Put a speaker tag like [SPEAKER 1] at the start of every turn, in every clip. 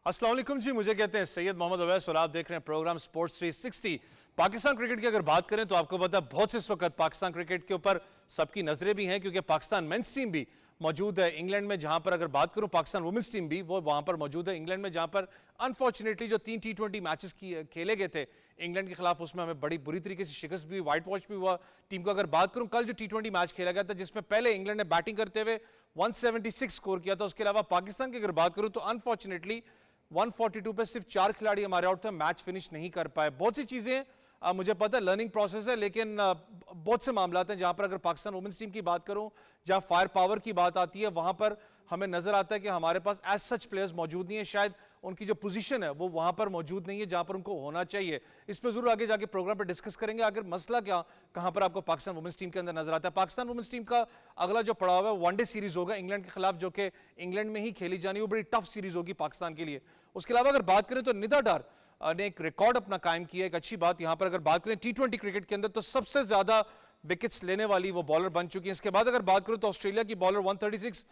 [SPEAKER 1] अस्सलाम वालेकुम जी, मुझे कहते हैं सैयद मोहम्मद अवैस और आप देख रहे हैं प्रोग्राम स्पोर्ट्स 360। पाकिस्तान क्रिकेट की अगर बात करें तो आपको पता है बहुत से इस वक्त पाकिस्तान क्रिकेट के ऊपर सबकी नजरें भी हैं, क्योंकि पाकिस्तान मेंस टीम भी मौजूद है इंग्लैंड में। जहां पर अगर बात करूं पाकिस्तान वुमेन्स टीम भी वो वहां पर मौजूद है इंग्लैंड में, जहां पर अनफॉर्चुनेटली जो 3 T20 मैचेस खेले गए थे इंग्लैंड के खिलाफ, उसमें हमें बड़ी बुरी तरीके से शिकस्त भी हुई, व्हाइट वॉश भी हुआ टीम को। अगर बात करूं कल जो T20 मैच खेला गया था जिसमें पहले इंग्लैंड ने बैटिंग करते हुए 176 स्कोर किया था, उसके अलावा पाकिस्तान की अगर बात करूं तो अनफॉर्चुनेटली 142 पे सिर्फ 4 खिलाड़ी हमारे आउट थे, मैच फिनिश नहीं कर पाए। बहुत सी चीजें मुझे पता है लर्निंग प्रोसेस है, लेकिन बहुत से मामला हैं जहां पर अगर पाकिस्तान वुमेन्स टीम की बात करूं, जहां फायर पावर की बात आती है, वहां पर हमें नजर आता है कि हमारे पास एज सच प्लेयर्स मौजूद नहीं है। शायद उनकी जो पोजीशन है वो वहां पर मौजूद नहीं है जहां पर उनको होना चाहिए। इस पर जरूर आगे जाके प्रोग्राम पर डिस्कस करेंगे आखिर मसला क्या कहां पर आपको पाकिस्तान वुमेन्स टीम के अंदर नजर आता है। पाकिस्तान वुमेन्स टीम का अगला जो पड़ाव है वनडे सीरीज होगा इंग्लैंड के खिलाफ, जो कि इंग्लैंड में ही खेली जानी, वो बड़ी टफ सीरीज होगी पाकिस्तान के लिए। उसके अलावा अगर बात करें तो निदा डार ने एक रिकॉर्ड अपना कायम किया, एक अच्छी बात यहां पर अगर बात करें T20 क्रिकेट के अंदर तो सबसे ज्यादा विकेट्स लेने वाली वो बॉलर बन चुकी है। इसके बाद अगर बात करूं तो ऑस्ट्रेलिया की बॉलर 136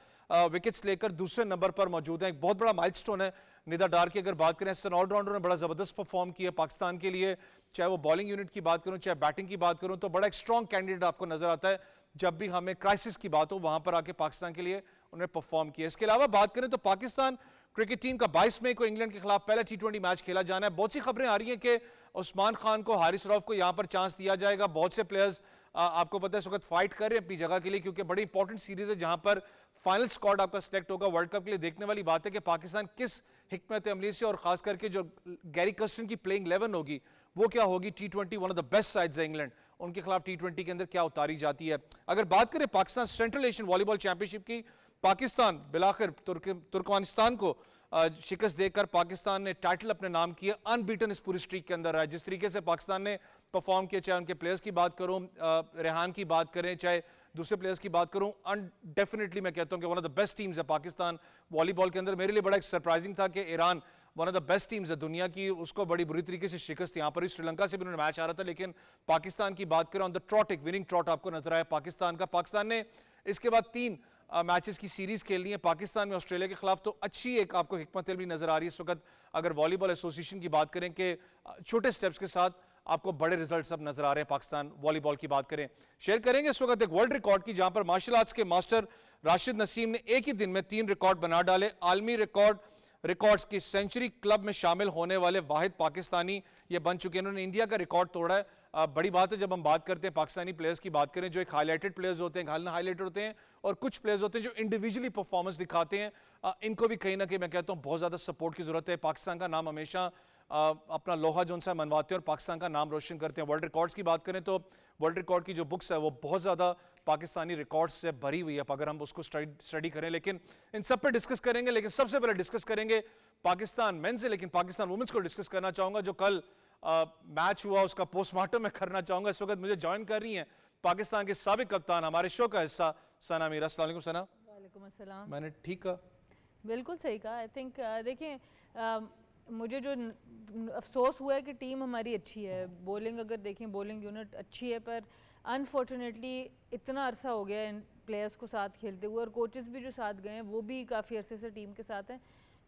[SPEAKER 1] विकेट्स लेकर दूसरे नंबर पर मौजूद है, एक बहुत बड़ा माइलस्टोन है निदा डार की। अगर बात करें एज एन ऑलराउंडर ने बड़ा जबरदस्त परफॉर्म किया पाकिस्तान के लिए, चाहे वो बॉलिंग यूनिट की बात करूं चाहे बैटिंग की बात करूं, तो बड़ा एक स्ट्रॉन्ग कैंडिडेट आपको नजर आता है जब भी हमें क्राइसिस की बात हो, वहां पर आके पाकिस्तान के लिए उन्होंने परफॉर्म किया। इसके अलावा बात करें तो पाकिस्तान क्रिकेट टीम का 22 मई को इंग्लैंड के खिलाफ पहला T20 मैच खेला जाना है। बहुत सी खबरें आ रही हैं कि उस्मान खान को, हारिस रऊफ को यहां पर चांस दिया जाएगा। बहुत से प्लेयर्स आपको पता है इस वक्त फाइट कर रहे हैं अपनी जगह के लिए, क्योंकि बड़ी इंपॉर्टेंट सीरीज है जहां पर फाइनल स्क्वाड आपका सिलेक्ट होगा वर्ल्ड कप के लिए। देखने वाली बात है कि पाकिस्तान किस हिकमत अमली से और खास करके जो गैरी कर्स्टन की प्लेइंग 11 होगी वो क्या होगी। T20 one of the best sides है इंग्लैंड, उनके खिलाफ T20 के अंदर क्या उतारी जाती है। अगर बात करें Pakistan central Asian volleyball championship की, पाकिस्तान बिलाखिर तुर्कमेनिस्तान को शिकस्त देकर पाकिस्तान ने टाइटल अपने नाम किया, अनबीटन इस पूरी स्ट्रीक के अंदर है। जिस तरीके से पाकिस्तान ने परफॉर्म किया, चाहे उनके प्लेयर्स की बात करूं, रेहान की बात करें, चाहे दूसरे प्लेयर्स की बात करूं, डेफिनेटली मैं कहता हूं कि one of the best teams है पाकिस्तान वॉलीबॉल के अंदर। मेरे लिए बड़ा एक सरप्राइजिंग था कि Iran one of the best teams है दुनिया की, उसको बड़ी बुरी तरीके से शिकस्त यहां पर श्रीलंका से भी उन्होंने मैच आ रहा था, लेकिन पाकिस्तान की बात करें ऑन द ट्रॉट, एक विनिंग ट्रॉट आपको नजर आया पाकिस्तान का। पाकिस्तान ने इसके बाद 3 मैचेस की सीरीज खेलनी है पाकिस्तान में ऑस्ट्रेलिया के खिलाफ, तो अच्छी एक आपको हिकमत भी नजर आ रही है इस वक्त। अगर वॉलीबॉल एसोसिएशन की बात करें कि छोटे स्टेप्स के साथ आपको बड़े रिजल्ट्स अब नजर आ रहे हैं पाकिस्तान वॉलीबॉल की बात करें। शेयर करेंगे इस वक्त एक वर्ल्ड रिकॉर्ड की, जहां पर मार्शल आर्ट्स के मास्टर राशिद नसीम ने एक ही दिन में 3 रिकॉर्ड बना डाले। आलमी रिकॉर्ड्स की सेंचुरी क्लब में शामिल होने वाले वाहिद पाकिस्तानी ये बन चुके हैं। इन्होंने इंडिया का रिकॉर्ड तोड़ा है। बड़ी बात है जब हम बात करते हैं पाकिस्तानी प्लेयर्स की बात करें, जो एक हाईलाइटेड प्लेयर्स होते हैं, हाईलाइटेड होते हैं, और कुछ प्लेयर्स होते हैं जो इंडिविजुअली परफॉर्मेंस दिखाते हैं। इनको भी कहीं ना कहीं मैं कहता हूं बहुत ज्यादा सपोर्ट की जरूरत है। पाकिस्तान का नाम हमेशा अपना लोहा जो उनसे मनवाते हैं और पाकिस्तान का नाम रोशन करते हैं। वर्ल्ड रिकॉर्ड्स की बात करें तो वर्ल्ड रिकॉर्ड की जो बुक्स है वो बहुत ज्यादा पाकिस्तानी रिकॉर्ड्स से भरी हुई है अगर हम उसको स्टडी करें, लेकिन इन सब पे डिस्कस करेंगे। लेकिन सबसे पहले डिस्कस करेंगे पाकिस्तान मेन से, लेकिन पाकिस्तान वुमेन्स को डिस्कस करना चाहूंगा। जो कल मैच हुआ उसका पोस्टमार्टम मैं करना चाहूंगा। इस वक्त मुझे ज्वाइन कर रही हैं पाकिस्तान के साबिक कप्तान, हमारे शो का हिस्सा सना मीरा। अस्सलाम वालेकुम सना।
[SPEAKER 2] वालेकुम अस्सलाम।
[SPEAKER 1] मैंने ठीक कहा?
[SPEAKER 2] बिल्कुल सही कहा। आई थिंक देखिए मुझे जो अफसोस हुआ है कि टीम हमारी अच्छी है, बॉलिंग अगर देखें बॉलिंग यूनिट अच्छी है, पर अनफॉर्चुनेटली इतना अरसा हो गया इन प्लेयर्स को साथ खेलते हुए, और कोचेस भी जो साथ गए हैं वो भी काफ़ी अरसे से टीम के साथ हैं।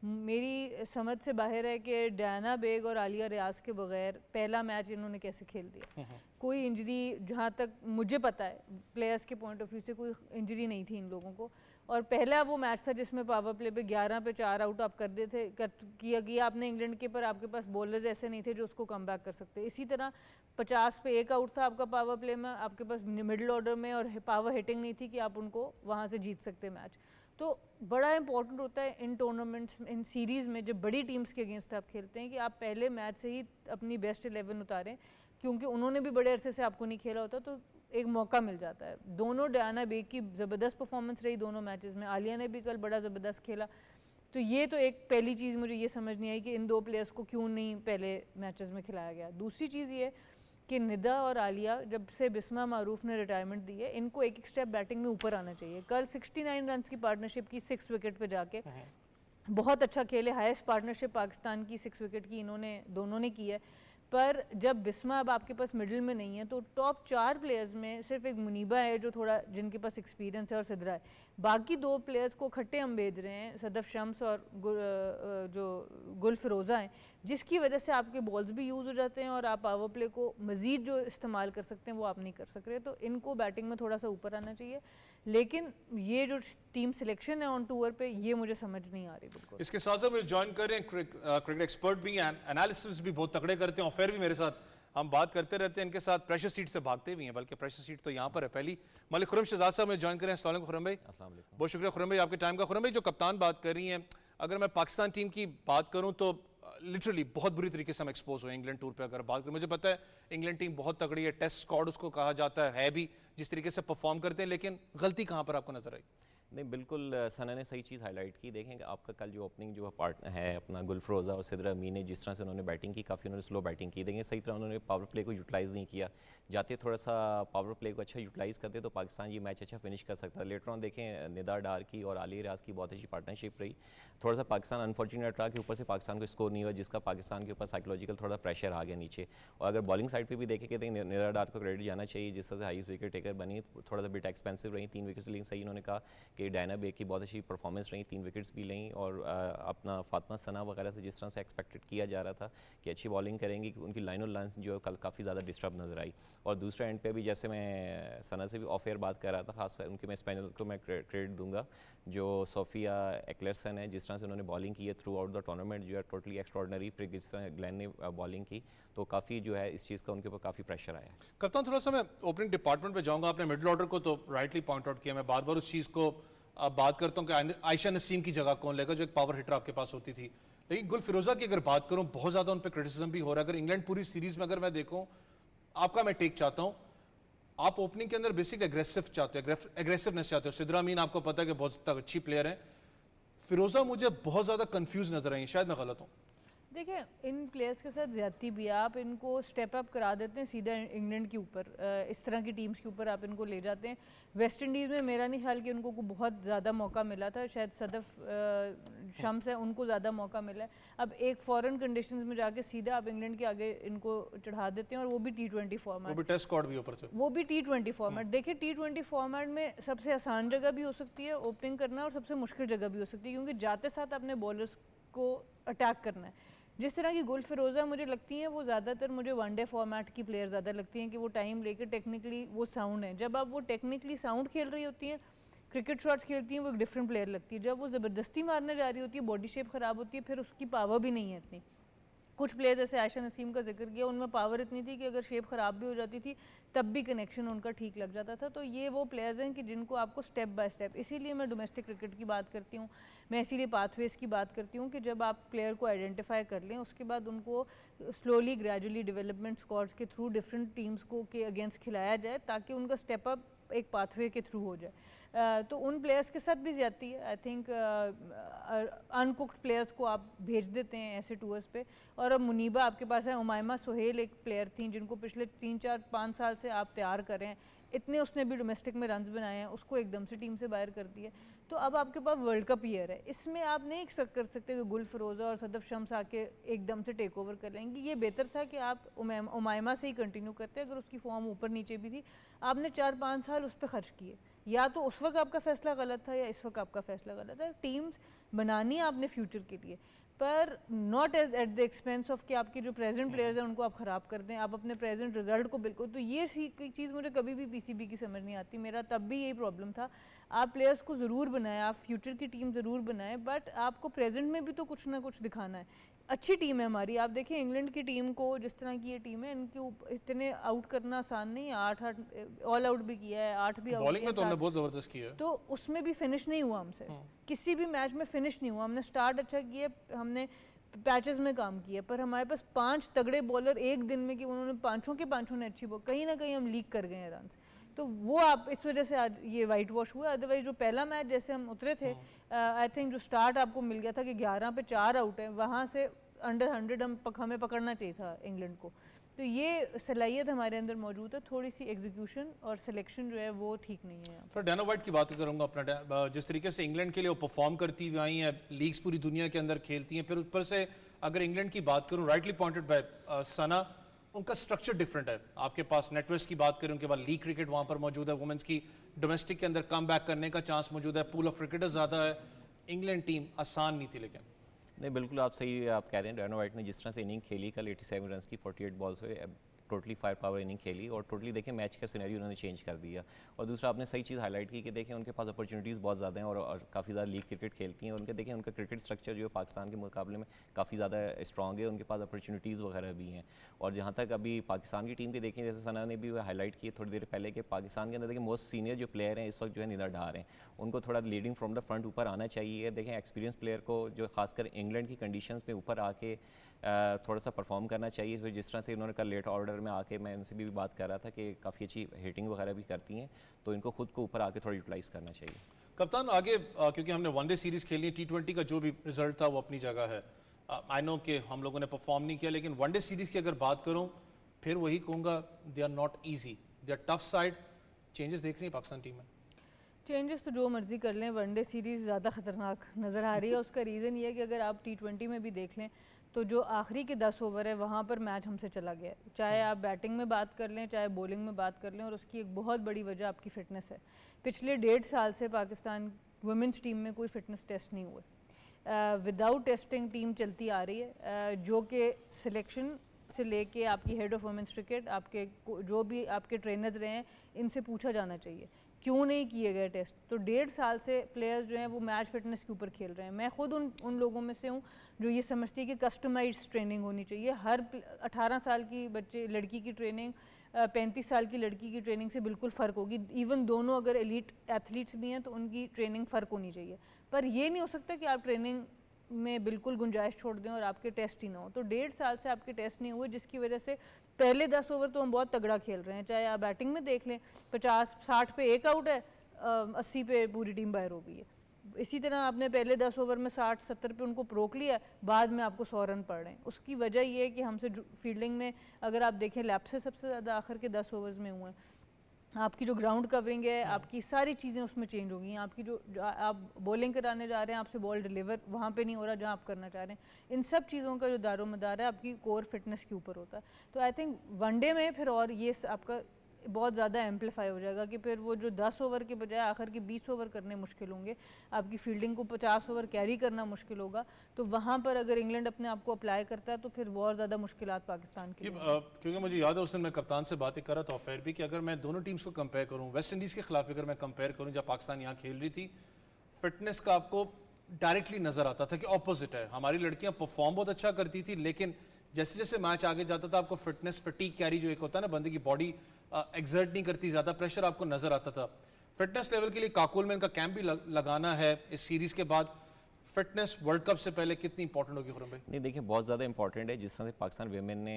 [SPEAKER 2] मेरी समझ से बाहर है कि डायना बेग और आलिया रियाज के बगैर पहला मैच इन्होंने कैसे खेल दिया। कोई इंजरी, जहाँ तक मुझे पता है प्लेयर्स के पॉइंट ऑफ व्यू से कोई इंजरी नहीं थी इन लोगों को, और पहला वो मैच था जिसमें पावर प्ले पे 11 पे 4 आउट आप कर देते किया आपने इंग्लैंड के, पर आपके पास बॉलर्स ऐसे नहीं थे जो उसको कम बैक कर सकते। इसी तरह 50 पे 1 आउट था आपका पावर प्ले में, आपके पास मिडिल ऑर्डर में और पावर हिटिंग नहीं थी कि आप उनको वहाँ से जीत सकते मैच। तो बड़ा इंपॉर्टेंट होता है इन टूर्नामेंट्स, इन सीरीज़ में जब बड़ी टीम्स के अगेंस्ट आप खेलते हैं कि आप पहले मैच से ही अपनी बेस्ट 11 उतारें, क्योंकि उन्होंने भी बड़े अरसे से आपको नहीं खेला होता, तो एक मौका मिल जाता है। दोनों डायना बेग की ज़बरदस्त परफॉर्मेंस रही दोनों मैचेस में, आलिया ने भी कल बड़ा ज़बरदस्त खेला। तो ये तो एक पहली चीज़ मुझे ये समझ नहीं आई कि इन 2 प्लेयर्स को क्यों नहीं पहले मैचेस में खिलाया गया। दूसरी चीज़ ये कि निदा और आलिया, जब से बिस्मा मारूफ ने रिटायरमेंट दी है, इनको एक स्टेप बैटिंग में ऊपर आना चाहिए। कल 69 रन की पार्टनरशिप की 6 विकेट पे जाके बहुत अच्छा खेले, हाईएस्ट पार्टनरशिप पाकिस्तान की 6 विकेट की इन्होंने दोनों ने की है। पर जब बिस्मा अब आपके पास मिडिल में नहीं है तो टॉप 4 प्लेयर्स में सिर्फ एक मुनीबा है जो थोड़ा जिनके पास एक्सपीरियंस है और सिद्रा है, बाकी 2 प्लेयर्स को खट्टे हम भेज रहे हैं, सदफ शम्स और जो गुल फिरोज़ा हैं, जिसकी वजह से आपके बॉल्स भी यूज़ हो जाते हैं और आप पावर प्ले को मज़ीद जो इस्तेमाल कर सकते हैं वो आप नहीं कर सक रहे। तो इनको बैटिंग में थोड़ा सा ऊपर आना चाहिए, लेकिन ये जो टीम सिलेक्शन है ऑन टूर पे ये मुझे समझ नहीं आ रही बिल्कुल।
[SPEAKER 1] इसके साथ साथ मुझे ज्वाइन कर रहे हैं क्रिकेट एक्सपर्ट भी हैं, एनालिसिस भी बहुत तगड़े करते हैं और फिर भी मेरे साथ हम बात करते रहते हैं, इनके साथ प्रेशर सीट से भागते भी हैं, बल्कि प्रेशर सीट तो यहाँ पर है पहली। मलिक खुरम शहजाद साहब में ज्वाइन करें। अस्सलाम वालेकुम खुरम भाई। बहुत शुक्रिया खुरम भाई आपके टाइम का। खुरम भाई जो कप्तान बात कर रही हैं, अगर मैं पाकिस्तान टीम की बात करूं तो लिटरली बहुत बुरी तरीके से हम एक्सपोज हुए इंग्लैंड टूर पे। अगर बात करें, मुझे पता है इंग्लैंड टीम बहुत तगड़ी है, टेस्ट स्क्वाड उसको कहा जाता है भी, जिस तरीके से परफॉर्म करते हैं, लेकिन गलती कहाँ पर आपको नजर आई?
[SPEAKER 3] नहीं, बिल्कुल सना ने सही चीज़ हाईलाइट की। देखें कि आपका कल जो ओपनिंग जो पार्ट है अपना गुलफरोज़ा और सिद्रा अमीन ने जिस तरह से उन्होंने बैटिंग की, काफ़ी उन्होंने स्लो बैटिंग की। देखें सही तरह उन्होंने पावर प्ले को यूटिलाइज़ नहीं किया, जाते थोड़ा सा पावर प्ले को अच्छा यूटिलाइज़ करते तो पाकिस्तान ये मैच अच्छा फिनिश कर सकता है। लेटर ऑन देखें निदा डार की और आली रियाज की बहुत अच्छी पार्टनरशिप रही। थोड़ा सा पाकिस्तान अनफॉर्चुनेट रहा कि ऊपर से पाकिस्तान को स्कोर नहीं हुआ, जिसका पाकिस्तान के ऊपर साइकोलॉजिकल थोड़ा प्रेशर आ गया नीचे। और अगर बॉलिंग साइड पर भी देखें कि निदा डार को क्रेडिट जाना चाहिए, जिस तरह से हाईएस्ट विकेट टेकर बनी, थोड़ा सा बिट एक्सपेंसिव रही, 3 विकेट्स, लेकिन सही उन्होंने कहा कि डायना बेग की बहुत अच्छी परफॉर्मेंस रही, 3 विकेट्स भी लें। और अपना फातिमा सना वगैरह से जिस तरह से एक्सपेक्टेड किया जा रहा था कि अच्छी बॉलिंग करेंगी, उनकी लाइन और लाइन जो है कल काफ़ी ज़्यादा डिस्टर्ब नजर आई। और दूसरे एंड पे भी जैसे मैं सना से भी ऑफ एयर बात कर रहा था, खासकर उनके मैं स्पेनल को मैं क्रेडिट दूंगा, जो सोफिया एक्लरसन है, जिस तरह से उन्होंने बॉलिंग की है थ्रू आउट द टूर्नामेंट जो है टोटली एक्स्ट्रॉर्डनरी। फिर जिस तरह ग्लेन ने बॉलिंग की तो काफ़ी जो है इस चीज़ का उनके ऊपर काफ़ी प्रेशर आया।
[SPEAKER 1] कप्तान थोड़ा सा मैं ओपनिंग डिपार्टमेंट पे जाऊंगा। आपने मिडिल ऑर्डर को तो राइटली पॉइंट आउट किया, मैं बार बार उस चीज़ को बात करता हूँ कि आयशा नसीम की जगह कौन लेगा, जो एक पावर हिटर आपके पास होती थी। लेकिन गुल फिरोज़ा की अगर बात करूँ, बहुत ज़्यादा उन पर क्रिटिसिज्म भी हो रहा है। अगर इंग्लैंड पूरी सीरीज़ में अगर मैं देखूँ, आपका मैं टेक चाहता हूँ, आप ओपनिंग के अंदर बेसिक एग्रेसिव चाहते हो, एग्रेसिवनेस चाहते हो। सिद्रा अमीन आपको पता है कि बहुत अच्छी प्लेयर है, फिरोज़ा मुझे बहुत ज़्यादा कंफ्यूज नजर आई, शायद मैं गलत हूँ।
[SPEAKER 2] देखिए इन प्लेयर्स के साथ ज़्यादती भी, आप इनको स्टेप अप करा देते हैं सीधा इंग्लैंड के ऊपर, इस तरह की टीम्स के ऊपर आप इनको ले जाते हैं। वेस्ट इंडीज़ में मेरा नहीं ख्याल कि उनको बहुत ज़्यादा मौका मिला था, शायद सदफ शम्स है उनको ज़्यादा मौका मिला है। अब एक फॉरेन कंडीशंस में जाके सीधा आप इंग्लैंड के आगे इनको चढ़ा देते हैं, और वो भी T20 फॉर्मेट,
[SPEAKER 1] वो भी टेस्ट स्क्वाड भी ऊपर से,
[SPEAKER 2] वो भी T20 फॉर्मेट। देखिए T20 फॉर्मेट में सबसे आसान जगह भी हो सकती है ओपनिंग करना, और सबसे मुश्किल जगह भी हो सकती है, क्योंकि जाते साथ अपने बॉलर्स को अटैक करना है। जिस तरह की गुल फिरोज़ा मुझे लगती हैं, वो ज़्यादातर मुझे वनडे फॉर्मेट की प्लेयर ज़्यादा लगती हैं कि वो टाइम लेकर टेक्निकली वो साउंड है। जब आप वो टेक्निकली साउंड खेल रही होती हैं, क्रिकेट शॉट्स खेलती हैं, वो एक डिफरेंट प्लेयर लगती है। जब वो ज़बरदस्ती मारने जा रही होती है, बॉडी शेप ख़राब होती है, फिर उसकी पावर भी नहीं है इतनी। कुछ प्लेयर्स जैसे आयशा नसीम का जिक्र किया, उनमें पावर इतनी थी कि अगर शेप ख़राब भी हो जाती थी तब भी कनेक्शन उनका ठीक लग जाता था। तो ये वो प्लेयर्स हैं कि जिनको आपको स्टेप बाय स्टेप, इसीलिए मैं डोमेस्टिक क्रिकेट की बात करती हूँ, मैं इसीलिए पाथवेज़ की बात करती हूँ कि जब आप प्लेयर को आइडेंटिफाई कर लें, उसके बाद उनको स्लोली ग्रेजुअली डेवलपमेंट स्क्वाड्स के थ्रू डिफरेंट टीम्स को के अगेंस्ट खिलाया जाए, ताकि उनका स्टेप अप एक पाथवे के थ्रू हो जाए। तो उन प्लेयर्स के साथ भी ज़्यादती है। आई थिंक अनकुक्ड प्लेयर्स को आप भेज देते हैं ऐसे टूर्स पे। और अब मुनीबा आपके पास है, उमायमा सोहेल एक प्लेयर थी जिनको पिछले 3-4-5 साल से आप तैयार कर रहे हैं, इतने उसने भी डोमेस्टिक में रन्स बनाए हैं, उसको एकदम से टीम से बाहर कर दिया। तो अब आपके पास वर्ल्ड कप ईयर है, इसमें आप नहीं एक्सपेक्ट कर सकते कि गुल फिरोज़ा और सदफ शम्स आके एकदम से टेक ओवर कर लेंगे। ये बेहतर था कि आप उमायमा से ही कंटिन्यू करते, अगर उसकी फॉर्म ऊपर नीचे भी थी। आपने 4-5 साल उस पर खर्च किए, या तो उस वक्त आपका फैसला गलत था या इस वक्त आपका फैसला गलत है। टीम्स बनानी है आपने फ्यूचर के लिए, पर not as at the expense of कि आपके जो प्रेजेंट प्लेयर्स हैं उनको आप ख़राब कर दें, आप अपने प्रेजेंट रिजल्ट को बिल्कुल। तो ये चीज़ मुझे कभी भी पीसीबी की समझ नहीं आती। मेरा तब भी यही प्रॉब्लम था, आप प्लेयर्स को ज़रूर बनाएं, आप फ्यूचर की टीम ज़रूर बनाएं, बट आपको प्रेजेंट में भी तो कुछ ना कुछ दिखाना है। अच्छी टीम है हमारी, आप देखें इंग्लैंड की टीम को, जिस तरह की ये टीम है, इनके इतने आउट करना आसान नहीं है। 8 ऑल आउट भी किया है, 8 भी आउट,
[SPEAKER 1] बॉलिंग में तो हमने बहुत ज़बरदस्त किया है,
[SPEAKER 2] तो उसमें भी फिनिश नहीं हुआ हमसे, किसी भी मैच में फिनिश नहीं हुआ। हमने स्टार्ट अच्छा किया, हमने पैचेस में काम किया, पर हमारे पास 5 तगड़े बॉलर एक दिन में कि उन्होंने पांचों के पांचों ने अच्छी बॉल, कहीं ना कहीं हम लीक कर गए हैं रन। तो वो आप इस वजह से आज ये वाइट वॉश हुआ। अदरवाइज जो पहला मैच जैसे हम उतरे थे, आई थिंक जो स्टार्ट आपको मिल गया था कि 11 पे 4 आउट है, वहाँ से अंडर 100 हमें पकड़ना चाहिए था इंग्लैंड को। तो ये सलाहियत हमारे अंदर मौजूद है, थोड़ी सी एग्जीक्यूशन और सिलेक्शन जो है वो ठीक नहीं है।
[SPEAKER 1] फिर डैना वाइट की बात करूंगा अपना, जिस तरीके से इंग्लैंड के लिए वो परफॉर्म करती हुई आई हैं, लीग्स पूरी दुनिया के अंदर खेलती हैं, फिर ऊपर से अगर इंग्लैंड की बात करूं, राइटली पॉइंटेड बाय सना, उनका स्ट्रक्चर डिफरेंट है। आपके पास नेटवेस्ट की बात करें, उनके पास लीग क्रिकेट वहां पर मौजूद है, वुमेन्स की डोमेस्टिक के अंदर कम बैक करने का चांस मौजूद है, पूल ऑफ क्रिकेटर्स ज़्यादा है। इंग्लैंड टीम आसान नहीं थी लेकिन
[SPEAKER 3] नहीं, बिल्कुल आप सही आप कह रहे हैं। डैना वाइट ने जिस तरह से इनिंग खेली कल 87 रन की 48 बॉल्स पे, टोटली फायर पावर इनिंग खेली और टोटली देखें मैच का सिनेरियो उन्होंने चेंज कर दिया। और दूसरा आपने सही चीज़ हाईलाइट की कि देखें उनके पास अपॉर्चुनिटीज़ बहुत ज़्यादा हैं और काफ़ी ज़्यादा लीग क्रिकेट खेलती हैं। और उनके देखें उनका क्रिकेट स्ट्रक्चर जो है पाकिस्तान के मुकाबले में काफ़ी ज़्यादा स्ट्रॉन्ग है, उनके पास अपॉर्चुनिटीज़ वगैरह भी हैं। और जहाँ तक अभी पाकिस्तान की टीम की देखें, जैसे सना ने भी हाईलाइट की थोड़ी देर पहले कि पाकिस्तान के अंदर देखिए मोस्ट सीनियर जो प्लेयर हैं इस वक्त जो है निदर डार हैं, उनको थोड़ा लीडिंग फ्रॉम द फ्रंट ऊपर आना चाहिए। देखें एक्सपीरियंस प्लेयर को जो खासकर इंग्लैंड की कंडीशंस में ऊपर आके थोड़ा सा परफॉर्म करना चाहिए। फिर जिस तरह से इन्होंने कल लेट ऑर्डर में आके, मैं उनसे भी बात कर रहा था कि काफ़ी अच्छी हिटिंग वगैरह भी करती हैं, तो इनको खुद को ऊपर आके थोड़ा यूटिलाइज़ करना चाहिए।
[SPEAKER 1] कप्तान आगे क्योंकि हमने वनडे सीरीज खेली, T20 का जो भी रिजल्ट था वो अपनी जगह है। आई नो कि हम लोगों ने परफॉर्म नहीं किया, लेकिन वनडे सीरीज की अगर बात करूं फिर वही कहूँगा, they are not easy, they are tough side. Changes देख रही है पाकिस्तान टीम में?
[SPEAKER 2] चेंजेस तो जो मर्जी कर लें, वनडे सीरीज़ ज़्यादा ख़तरनाक नज़र आ रही है। उसका रीज़न ये है कि अगर आप T20 में भी देख लें तो जो आखिरी के 10 ओवर है वहाँ पर मैच हमसे चला गया है। चाहे आप बैटिंग में बात कर लें, चाहे बॉलिंग में बात कर लें, और उसकी एक बहुत बड़ी वजह आपकी फ़िटनेस है। पिछले 1.5 साल से पाकिस्तान वुमेंस टीम में कोई फ़िटनेस टेस्ट नहीं हुए। विदाउट टेस्टिंग टीम चलती आ रही है, जो कि सिलेक्शन से लेके आपकी हेड ऑफ वुमेंस क्रिकेट, आपके जो भी आपके ट्रेनर्स रहे हैं, इनसे पूछा जाना चाहिए क्यों नहीं किए गए टेस्ट। तो 1.5 साल से प्लेयर्स जो हैं वो मैच फिटनेस के ऊपर खेल रहे हैं। मैं खुद उन लोगों में से हूँ जो ये समझती है कि कस्टमाइज्ड ट्रेनिंग होनी चाहिए। हर 18 साल की बच्चे लड़की की ट्रेनिंग 35 साल की लड़की की ट्रेनिंग से बिल्कुल फ़र्क होगी। इवन दोनों अगर एलीट एथलीट्स भी हैं तो उनकी ट्रेनिंग फ़र्क होनी चाहिए। पर ये नहीं हो सकता कि आप ट्रेनिंग में बिल्कुल गुंजाइश छोड़ दें और आपके टेस्ट ही ना हो। तो 1.5 साल से आपके टेस्ट नहीं हुए, जिसकी वजह से पहले 10 ओवर तो हम बहुत तगड़ा खेल रहे हैं। चाहे आप बैटिंग में देख लें, 50-60 पे एक आउट है, 80 पे पूरी टीम बाहर हो गई है। इसी तरह आपने पहले 10 ओवर में 60-70 पे उनको रोक लिया, बाद में आपको 100 रन पड़ रहे हैं। उसकी वजह ये है कि हमसे फील्डिंग में अगर आप देखें लैप से सबसे ज़्यादा आखिर के 10 ओवर्स में हुए हैं। आपकी जो ग्राउंड कवरिंग है, आपकी सारी चीज़ें उसमें चेंज हो गई हैं। आपकी जो आप बॉलिंग कराने जा रहे हैं, आपसे बॉल डिलीवर वहाँ पे नहीं हो रहा जहाँ आप करना चाह रहे हैं। इन सब चीज़ों का जो दारोमदार है आपकी कोर फिटनेस के ऊपर होता है। तो आई थिंक वनडे में फिर और ये आपका बहुत ज़्यादा एम्पलीफाई हो जाएगा कि फिर वो जो 10 ओवर के बजाय आखिर के 20 ओवर करने मुश्किल होंगे, आपकी फील्डिंग को 50 ओवर कैरी करना मुश्किल होगा। तो वहाँ पर अगर इंग्लैंड अपने आप को अप्लाई करता है तो फिर बहुत ज़्यादा मुश्किलात पाकिस्तान की।
[SPEAKER 1] क्योंकि मुझे याद है उस दिन मैं कप्तान से बातें कर रहा था ऑफेयर भी कि अगर मैं दोनों टीम्स को कंपेयर करूँ, वेस्ट इंडीज़ के खिलाफ अगर मैं कंपेयर करूँ जब पाकिस्तान यहाँ खेल रही थी, फिटनेस का आपको डायरेक्टली नज़र आता था कि ऑपोजिट है। हमारी लड़कियाँ परफॉर्म बहुत अच्छा करती थी, लेकिन जैसे जैसे मैच आगे जाता था आपको फिटनेस फटीग कैरी जो एक होता है ना, बंदे की बॉडी एग्जर्ट नहीं करती, ज़्यादा प्रेशर आपको नज़र आता था। फिटनेस लेवल के लिए काकुल में इनका कैंप भी लगाना है इस सीरीज़ के बाद। फिटनेस वर्ल्ड कप से पहले कितनी इंपॉर्टेंट होगी खुरम भाई?
[SPEAKER 3] नहीं देखिए, बहुत ज़्यादा इंपॉर्टेंट है। जिस तरह से पाकिस्तान वेमेन ने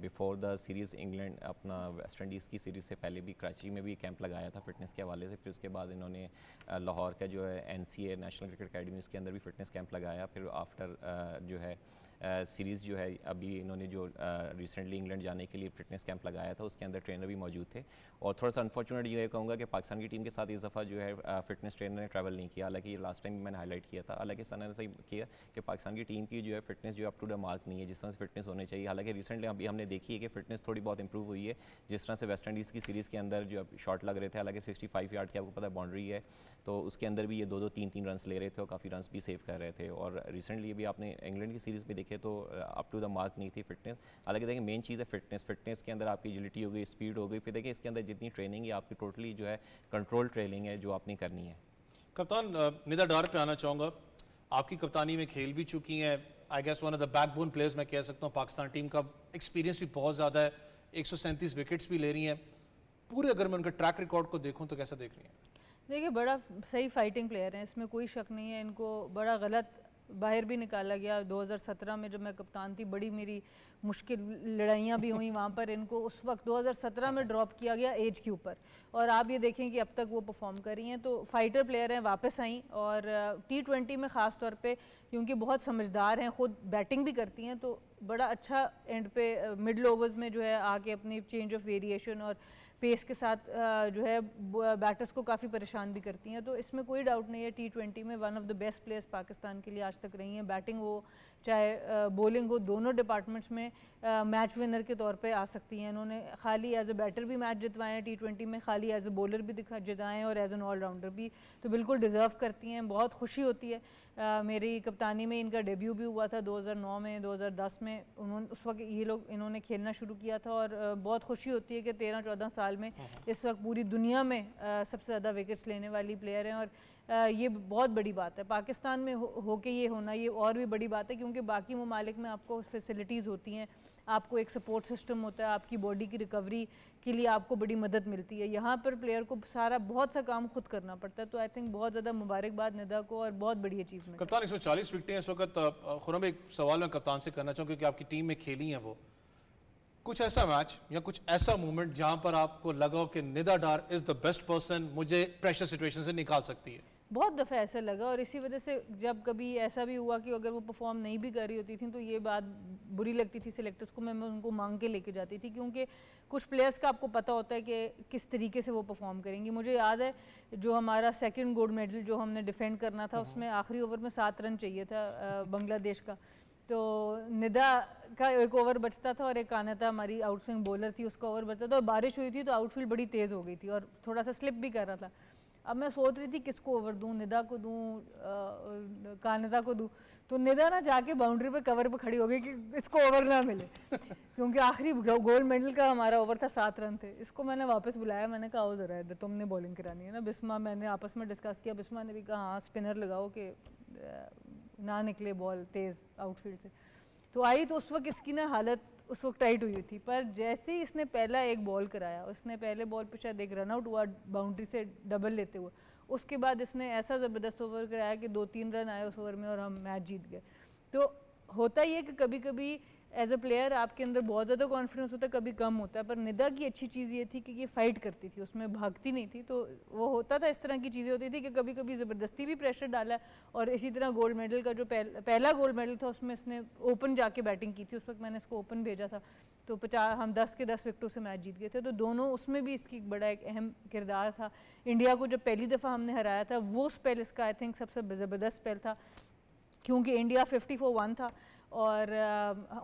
[SPEAKER 3] बिफोर द सीरीज़ इंग्लैंड अपना वेस्ट इंडीज़ की सीरीज़ से पहले भी कराची में भी कैंप लगाया था फिटनेस के हवाले से। फिर उसके बाद इन्होंने लाहौर का जो है NCA नेशनल क्रिकेट अकेडमी, उसके अंदर भी फिटनेस कैंप लगाया। फिर आफ्टर जो है सीरीज़ जो है अभी इन्होंने जो रिसेंटली इंग्लैंड जाने के लिए फिटनेस कैंप लगाया था, उसके अंदर ट्रेनर भी मौजूद थे। और थोड़ा सा अनफॉर्चुनेट ये कहूँगा कि पाकिस्तान की टीम के साथ इस दफ़ा जो है फिटनेस ट्रेनर ने ट्रैवल नहीं किया। हालांकि लास्ट टाइम मैंने हाईलाइट किया था, हालांकि सना ने सही किया कि पाकिस्तान की टीम की जो है फिटनेस जो अप टू द मार्क नहीं है जिस तरह से फिटनेस होनी चाहिए। हालांकि रिसेंटली अभी हमने देखी है कि फिटनेस थोड़ी बहुत इंप्रूव हुई है। जिस तरह से वेस्ट इंडीज़ की सीरीज़ के अंदर जो शॉट लग रहे थे, हालांकि 65 यार्ड की आपको पता है बाउंड्री है, तो उसके अंदर भी ये 2-2 3-3 रन ले रहे थे और काफ़ी रन भी सेव कर रहे थे। और रिसेंटली भी आपने इंग्लैंड की सीरीज़ भी देखे तो अप टू द मार्क नहीं थी फिटनेस। हालांकि देखिए मेन चीज़ है फिटनेस। फिटनेस के अंदर आपकी एजिलिटी हो गई, स्पीड हो गई, फिर देखिए इसके अंदर जितनी ट्रेनिंग है आपकी टोटली जो है कंट्रोल ट्रेनिंग है जो आपने करनी है।
[SPEAKER 1] कप्तान निदा डार पे आना चाहूँगा, आपकी कप्तानी में खेल भी चुकी हैं, I guess one of the backbone players मैं कह सकता हूँ। पाकिस्तान टीम का एक्सपीरियंस भी बहुत ज़्यादा है, 137 विकेट्स भी ले रही हैं पूरे। अगर मैं उनका ट्रैक रिकॉर्ड को देखूँ तो कैसा देख रही हैं?
[SPEAKER 2] देखिए बड़ा सही फाइटिंग प्लेयर हैं, इसमें कोई शक नहीं है। इनको बड़ा गलत बाहर भी निकाला गया 2017 में जब मैं कप्तान थी, बड़ी मेरी मुश्किल लड़ाइयाँ भी हुई वहाँ पर। इनको उस वक्त 2017 में ड्रॉप किया गया एज के ऊपर, और आप ये देखें कि अब तक वो परफॉर्म कर रही हैं। तो फाइटर प्लेयर हैं, वापस आई, और T20 में ख़ास तौर पे क्योंकि बहुत समझदार हैं, ख़ुद बैटिंग भी करती हैं, तो बड़ा अच्छा एंड पे मिडल ओवर्स में जो है आके अपनी चेंज ऑफ वेरिएशन और पेस के साथ जो है बैटर्स को काफ़ी परेशान भी करती हैं। तो इसमें कोई डाउट नहीं है, T20 में one of the best players Pakistan के लिए आज तक रही हैं। बैटिंग वो चाहे बॉलिंग हो, दोनों डिपार्टमेंट्स में मैच विनर के तौर पे आ सकती हैं। इन्होंने खाली एज अ बैटर भी मैच जितवाए हैं T20 में, खाली एज अ बॉलर भी जिताए हैं और एज एन ऑलराउंडर भी, तो बिल्कुल डिज़र्व करती हैं। बहुत खुशी होती है। मेरी कप्तानी में इनका डेब्यू भी हुआ था 2009 में, 2010 में उन्होंने उस वक्त इन्होंने खेलना शुरू किया था और बहुत खुशी होती है कि 13-14 साल में इस वक्त पूरी दुनिया में सबसे ज़्यादा विकेट्स लेने वाली प्लेयर हैं। और ये बहुत बड़ी बात है पाकिस्तान में होके ये होना, ये और भी बड़ी बात है क्योंकि बाकी ममालिक में आपको फैसिलिटीज़ होती हैं, आपको एक सपोर्ट सिस्टम होता है, आपकी बॉडी की रिकवरी के लिए आपको बड़ी मदद मिलती है। यहाँ पर प्लेयर को सारा बहुत सा काम खुद करना पड़ता है। तो आई थिंक बहुत ज़्यादा मुबारकबाद निदा को और बहुत बड़ी अचीवमेंट।
[SPEAKER 1] कप्तान 140 विकेटें इस वक्त। खुरम, एक सवाल मैं कप्तान से करना चाहूँ क्योंकि आपकी टीम में खेली हैं वो, कुछ ऐसा मैच या कुछ ऐसा मोमेंट जहाँ पर आपको लगा हो कि निदा डार इज़ द बेस्ट पर्सन, मुझे प्रेशर सिचुएशन से निकाल सकती है?
[SPEAKER 2] बहुत दफ़ा ऐसा लगा और इसी वजह से जब कभी ऐसा भी हुआ कि अगर वो परफॉर्म नहीं भी कर रही होती थी तो ये बात बुरी लगती थी सिलेक्टर्स को, मैं उनको मांग के लेके जाती थी क्योंकि कुछ प्लेयर्स का आपको पता होता है कि किस तरीके से वो परफॉर्म करेंगी। मुझे याद है जो हमारा सेकंड गोल्ड मेडल जो हमने डिफेंड करना था उसमें आखिरी ओवर में 7 रन चाहिए था बांग्लादेश का, तो निदा का एक ओवर बचता था और एक कानता हमारी आउटस्विंग बॉलर थी, उसका ओवर बचता था और बारिश हुई थी तो आउटफील्ड बड़ी तेज़ हो गई थी और थोड़ा सा स्लिप भी कर रहा था। अब मैं सोच रही थी किसको ओवर दूं, निदा को दूं, कानता को दूं, तो निदा ना जाके बाउंड्री पे कवर पे खड़ी हो गई कि इसको ओवर ना मिले क्योंकि आखिरी गोल्ड मेडल का हमारा ओवर था, 7 रन थे। इसको मैंने वापस बुलाया, मैंने कहा आओ ज़रा इधर, तुमने बॉलिंग करानी है ना। बिस्मा, मैंने आपस में डिस्कस किया, बिस्मा ने भी कहा हाँ स्पिनर लगाओ कि ना निकले बॉल तेज़ आउटफील्ड से। तो आई तो उस वक्त इसकी ना हालत उस वक्त टाइट हुई थी, पर जैसे ही इसने पहला एक बॉल कराया, उसने पहले बॉल पे शायद एक रन आउट हुआ बाउंड्री से डबल लेते हुए, उसके बाद इसने ऐसा ज़बरदस्त ओवर कराया कि 2-3 रन आए उस ओवर में और हम मैच जीत गए। तो होता ही है कि कभी कभी एज अ प्लेयर आपके अंदर बहुत ज़्यादा कॉन्फिडेंस होता है, कभी कम होता है, पर निदा की अच्छी चीज़ ये थी कि ये फाइट करती थी, उसमें भागती नहीं थी। तो वो होता था, इस तरह की चीज़ें होती थी कि कभी कभी ज़बरदस्ती भी प्रेशर डाला और इसी तरह गोल्ड मेडल का जो पहला गोल्ड मेडल था उसमें इसने ओपन जाके बैटिंग की थी, उस वक्त मैंने इसको ओपन भेजा था, तो 50 हम 10 के 10 विकेटों से मैच जीत गए थे। तो दोनों उसमें भी इसकी बड़ा एक अहम किरदार था। इंडिया को जब पहली दफ़ा हमने हराया था वो स्पेल इसका आई थिंक सबसे ज़बरदस्त स्पेल था क्योंकि इंडिया 50 for 1 था और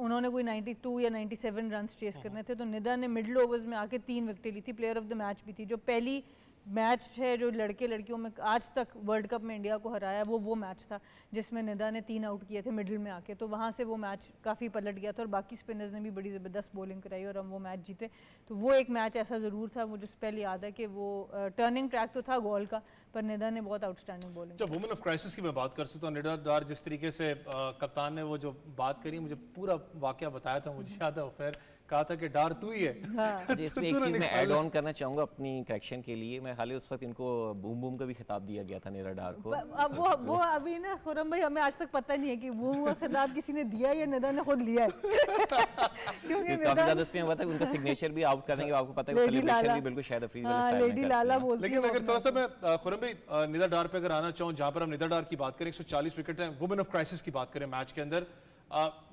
[SPEAKER 2] उन्होंने कोई 92 या 97 रन्स चेस करने थे, तो निदा ने मिडल ओवर्स में आके 3 विकेटें ली थी, प्लेयर ऑफ द मैच भी थी। जो पहली मैच है जो लड़के लड़कियों में आज तक वर्ल्ड कप में इंडिया को हराया वो मैच था जिसमें निदा ने 3 आउट किए थे मिडिल में आके, तो वहाँ से वो मैच काफ़ी पलट गया था और बाकी स्पिनर्स ने भी बड़ी ज़बरदस्त बॉलिंग कराई और हम वो मैच जीते। तो वो एक मैच ऐसा ज़रूर था, मुझे स्पेल याद है कि वो टर्निंग ट्रैक तो था गोल का, पर निदा ने बहुत आउटस्टैंडिंग बॉलिंग।
[SPEAKER 1] जब वुमेन ऑफ क्राइसिस की मैं बात कर सकता हूँ, निदा डार जिस तरीके से कप्तान ने वो जो बात करी, मुझे पूरा वाकया बताया था, मुझे याद है, फिर कहा था कि डार तू ही है।
[SPEAKER 2] हाँ।
[SPEAKER 3] इसमें एक चीज़ मैं ऐड ऑन करना चाहूँगा अपनी करेक्शन के लिए, मैं हाल ही उस वक्त इनको बूम बूम का भी खिताब दिया गया था निदा डार को।
[SPEAKER 2] अब वो अभी ना खुरम भाई हमें आज तक पता नहीं है कि वो खिताब किसी ने दिया या निदा ने खुद लिया है क्योंकि
[SPEAKER 3] काफी ज्यादा इसमें हुआ था कि उनका सिग्नेचर भी आउट कर देंगे, आपको पता है सेलिब्रेशन भी बिल्कुल शायद अफरीदी वाले स्टाइल में
[SPEAKER 2] लेडी लाला बोलती है।
[SPEAKER 1] लेकिन अगर थोड़ा सा मैं खुरम भाई निदा डार पे अगर आना चाहूँ, जहाँ पर हम निदा डार की बात करें, 140 विकेट हैं, वुमेन ऑफ क्राइसिस की बात करें मैच के अंदर,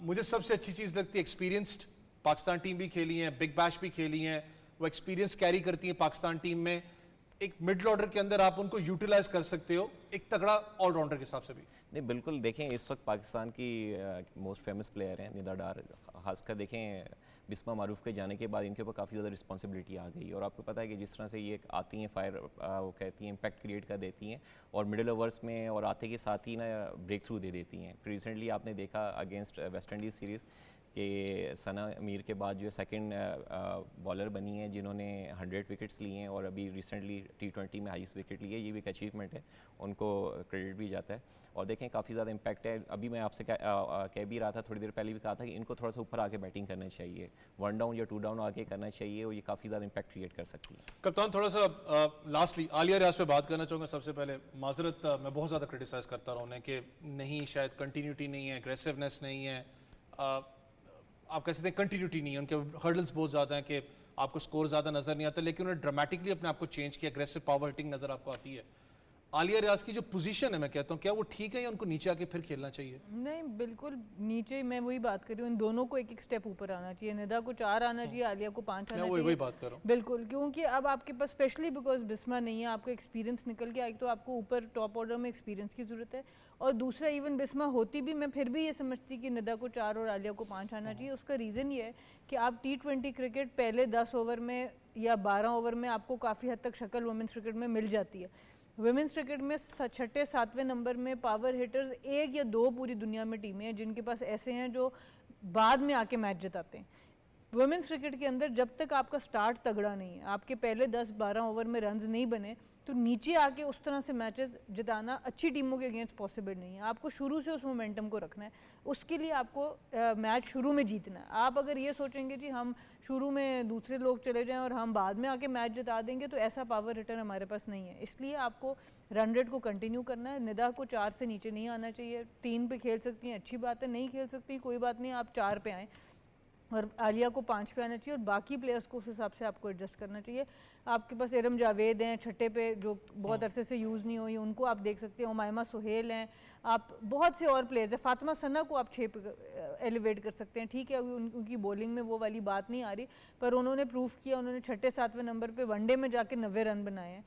[SPEAKER 1] मुझे सबसे अच्छी चीज़ लगती है एक्सपीरियंस्ड पाकिस्तान टीम भी खेली है, बिग बैश भी खेली हैं, वो एक्सपीरियंस कैरी करती है पाकिस्तान टीम में। एक मिडल ऑर्डर के अंदर आप उनको यूटिलाइज कर सकते हो एक तगड़ा ऑलराउंडर के हिसाब से भी।
[SPEAKER 3] नहीं बिल्कुल, देखें इस वक्त पाकिस्तान की मोस्ट फेमस प्लेयर हैं निदा डार, खासकर देखें बिस्मा मारूफ के जाने के बाद इनके ऊपर काफ़ी ज़्यादा रिस्पॉन्सिबिलिटी आ गई और आपको पता है कि जिस तरह से ये आती हैं फायर वो कहती हैं इम्पैक्ट क्रिएट कर देती हैं और मिडिल ओवर्स में और आते के साथ ही ना ब्रेक थ्रू दे देती हैं। फिर रिसेंटली आपने देखा अगेंस्ट वेस्ट इंडीज़ सीरीज़ कि सना अमीर के बाद जो सेकंड बॉलर बनी है जिन्होंने 100 विकेट्स लिए हैं और अभी रिसेंटली T20 में हाईएस्ट विकेट लिए, ये भी एक अचीवमेंट है, उनको क्रेडिट भी जाता है। और देखें काफ़ी ज़्यादा इम्पैक्ट है। अभी मैं आपसे कह भी रहा था, थोड़ी देर पहले भी कहा था कि इनको थोड़ा सा ऊपर आके बैटिंग करना चाहिए, 1 डाउन या 2 डाउन आके करना चाहिए और ये काफ़ी ज़्यादा इम्पैक्ट क्रिएट कर सकती है।
[SPEAKER 1] कप्तान थोड़ा सा लास्टली आलिया रियाज पे बात करना चाहूँगा। सबसे पहले माजरत, मैं बहुत ज़्यादा क्रिटिसाइज़ करता रहा उन्हें कि नहीं, शायद कंटिन्यूटी नहीं है, एग्रेसिवनेस नहीं है, आप कह सकते हैं कंटिन्यूटी नहीं है, उनके हर्डल्स बहुत ज़्यादा हैं कि आपको स्कोर ज़्यादा नज़र नहीं आता, लेकिन उन्होंने ड्रामेटिकली अपने आप को चेंज किया, एग्रेसिव पावर हिटिंग नज़र आपको आती है। आलिया रियाज की जो पोजीशन है, मैं कहता हूँ क्या वो ठीक है या उनको नीचे आके फिर खेलना चाहिए?
[SPEAKER 2] नहीं, बिल्कुल नीचे, मैं वही बात कर रही हूँ, इन दोनों को एक एक स्टेप ऊपर आना चाहिए। निदा को 4 आना चाहिए, आलिया को 5 आना
[SPEAKER 1] मैं
[SPEAKER 2] चाहिए।
[SPEAKER 1] वही बात कर रहा हूँ।
[SPEAKER 2] बिल्कुल, क्योंकि अब आपके पास स्पेशली बिकॉज बिस्मा नहीं है, आपको एक्सपीरियंस निकल के आई, तो आपको ऊपर टॉप ऑर्डर में एक्सपीरियंस की ज़रूरत है। और दूसरा, इवन बिस्मा होती भी, मैं फिर भी ये समझती कि निदा को 4 और आलिया को 5 आना चाहिए। उसका रीज़न ये है कि आप T20 क्रिकेट पहले 10 ओवर में या 12 ओवर में आपको काफ़ी हद तक शक्ल वुमेंस क्रिकेट में मिल जाती है। वुमेंस क्रिकेट में 6ठे 7वें नंबर में पावर हिटर्स 1 या 2 पूरी दुनिया में टीमें हैं जिनके पास ऐसे हैं जो बाद में आके मैच जिताते हैं। वुमेंस क्रिकेट के अंदर जब तक आपका स्टार्ट तगड़ा नहीं है, आपके पहले 10-12 ओवर में रन्स नहीं बने, तो नीचे आके उस तरह से मैचेस जिताना अच्छी टीमों के अगेंस्ट पॉसिबल नहीं है। आपको शुरू से उस मोमेंटम को रखना है, उसके लिए आपको मैच शुरू में जीतना है। आप अगर ये सोचेंगे कि हम शुरू में दूसरे लोग चले जाएं और हम बाद में आके मैच जिता देंगे, तो ऐसा पावर हिटर हमारे पास नहीं है। इसलिए आपको रन रेट को कंटिन्यू करना है। निदा को 4 से नीचे नहीं आना चाहिए। 3 पे खेल सकती हैं, अच्छी बात है, नहीं खेल सकती कोई बात नहीं, आप 4 पे आएँ। और आलिया को 5 पे आना चाहिए और बाकी प्लेयर्स को उस हिसाब से आपको एडजस्ट करना चाहिए। आपके पास इरम जावेद हैं 6ठे पे, जो बहुत अरसे से यूज़ नहीं हुई, उनको आप देख सकते हैं। उमायमा सुहेल हैं, आप बहुत से और प्लेयर्स हैं। फातिमा सना को आप 6 पे एलिवेट कर सकते हैं। ठीक है, अभी उनकी बॉलिंग में वो वाली बात नहीं आ रही, पर उन्होंने प्रूफ किया, उन्होंने 6ठे 7वें नंबर पे वनडे में जाके 90 रन बनाए हैं।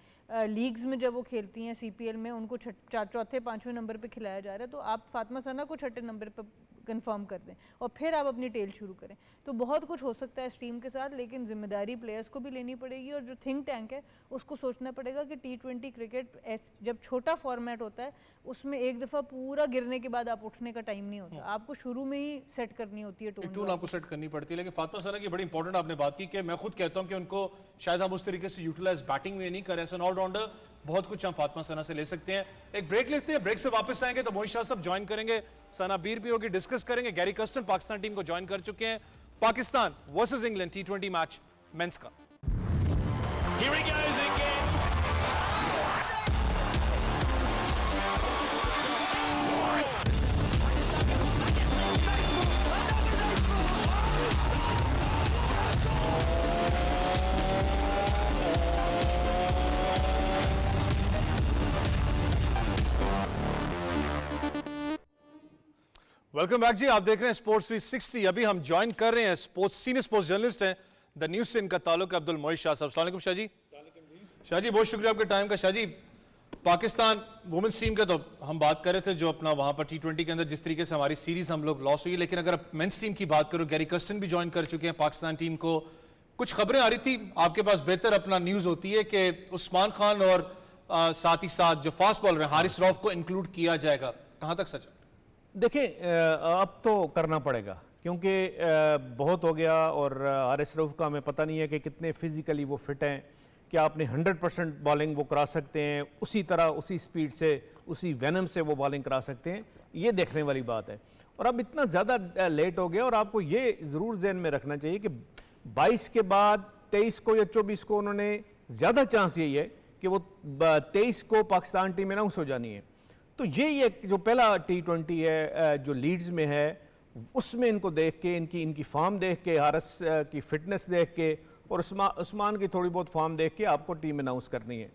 [SPEAKER 2] लीग्स में जब वो खेलती हैं CPL में, उनको 4थे 5वें नंबर पे खिलाया जा रहा है। तो आप फातिमा सना को 6ठे नंबर पर कंफर्म कर दें और फिर आप अपनी टेल शुरू करें। तो बहुत कुछ हो सकता है इस टीम के साथ, लेकिन जिम्मेदारी प्लेयर्स को भी लेनी पड़ेगी और जो थिंक टैंक है उसको सोचना पड़ेगा कि T20 क्रिकेट जब छोटा फॉर्मेट होता है उसमें एक दफ़ा पूरा गिरने के बाद आप उठने का टाइम नहीं होता, आपको शुरू में ही सेट करनी होती है
[SPEAKER 1] टून आपको सेट करनी पड़ती है। लेकिन फातिमा सना की बड़ी इंपॉर्टेंट आपने बात की कि मैं खुद कहता हूं कि उनको शायद हम उस तरीके से यूटिलाइज बैटिंग में नहीं करें, एज एन ऑलराउंडर बहुत कुछ हम फातिमा सना से ले सकते हैं। एक ब्रेक लेते हैं, ब्रेक से वापस आएंगे तो मोहित शाह साहब ज्वाइन करेंगे, सना बीर भी होगी, डिस्कस करेंगे। गैरी कर्स्टन पाकिस्तान टीम को ज्वाइन कर चुके हैं। Pakistan versus England T20 match men's का।
[SPEAKER 4] Here he goes again.
[SPEAKER 1] Welcome back जी, आप देख रहे हैं स्पोर्ट्स 360। अभी हम ज्वाइन कर रहे हैं सीनियर स्पोर्ट्स जर्नलिस्ट हैं द न्यूज़ से इनका ताल्लुक है अब्दुल मोहित शाह साहब। अस्सलाम वालेकुम शाह जी। शाह जी बहुत शुक्रिया आपके टाइम का। शाह जी, पाकिस्तान वुमेन्स टीम के तो हम बात कर रहे थे जो अपना वहां पर T20 के अंदर जिस तरीके से हमारी सीरीज हम लोग लॉस हुई, लेकिन अगर मेंस टीम की बात करो, गैरी कर्स्टन भी ज्वाइन कर चुके हैं पाकिस्तान टीम को। कुछ खबरें आ रही थी, आपके पास बेहतर अपना न्यूज़ होती है कि उस्मान खान और साथ ही साथ जो फास्ट बॉलर हैं हारिस रऊफ को इंक्लूड किया जाएगा, कहाँ तक सच है?
[SPEAKER 5] देखिए, अब तो करना पड़ेगा क्योंकि बहुत हो गया और हारिस रऊफ का हमें पता नहीं है कि कितने फिजिकली वो फिट हैं, कि आपने 100% बॉलिंग वो करा सकते हैं, उसी तरह उसी स्पीड से उसी वेनम से वो बॉलिंग करा सकते हैं, ये देखने वाली बात है। और अब इतना ज़्यादा लेट हो गया और आपको ये ज़रूर जहन में रखना चाहिए कि 22 के बाद 23 को या 24 को उन्होंने ज़्यादा चांस यही है कि वो 23 को पाकिस्तान टीम अनाउंस हो जानी है। तो ये जो पहला T20 है जो लीड्स में है, उसमें इनको देख के इनकी फॉर्म देख के, हारिस की फिटनेस देख के और उस्मान की थोड़ी बहुत फॉर्म देख के आपको टीम अनाउंस करनी है।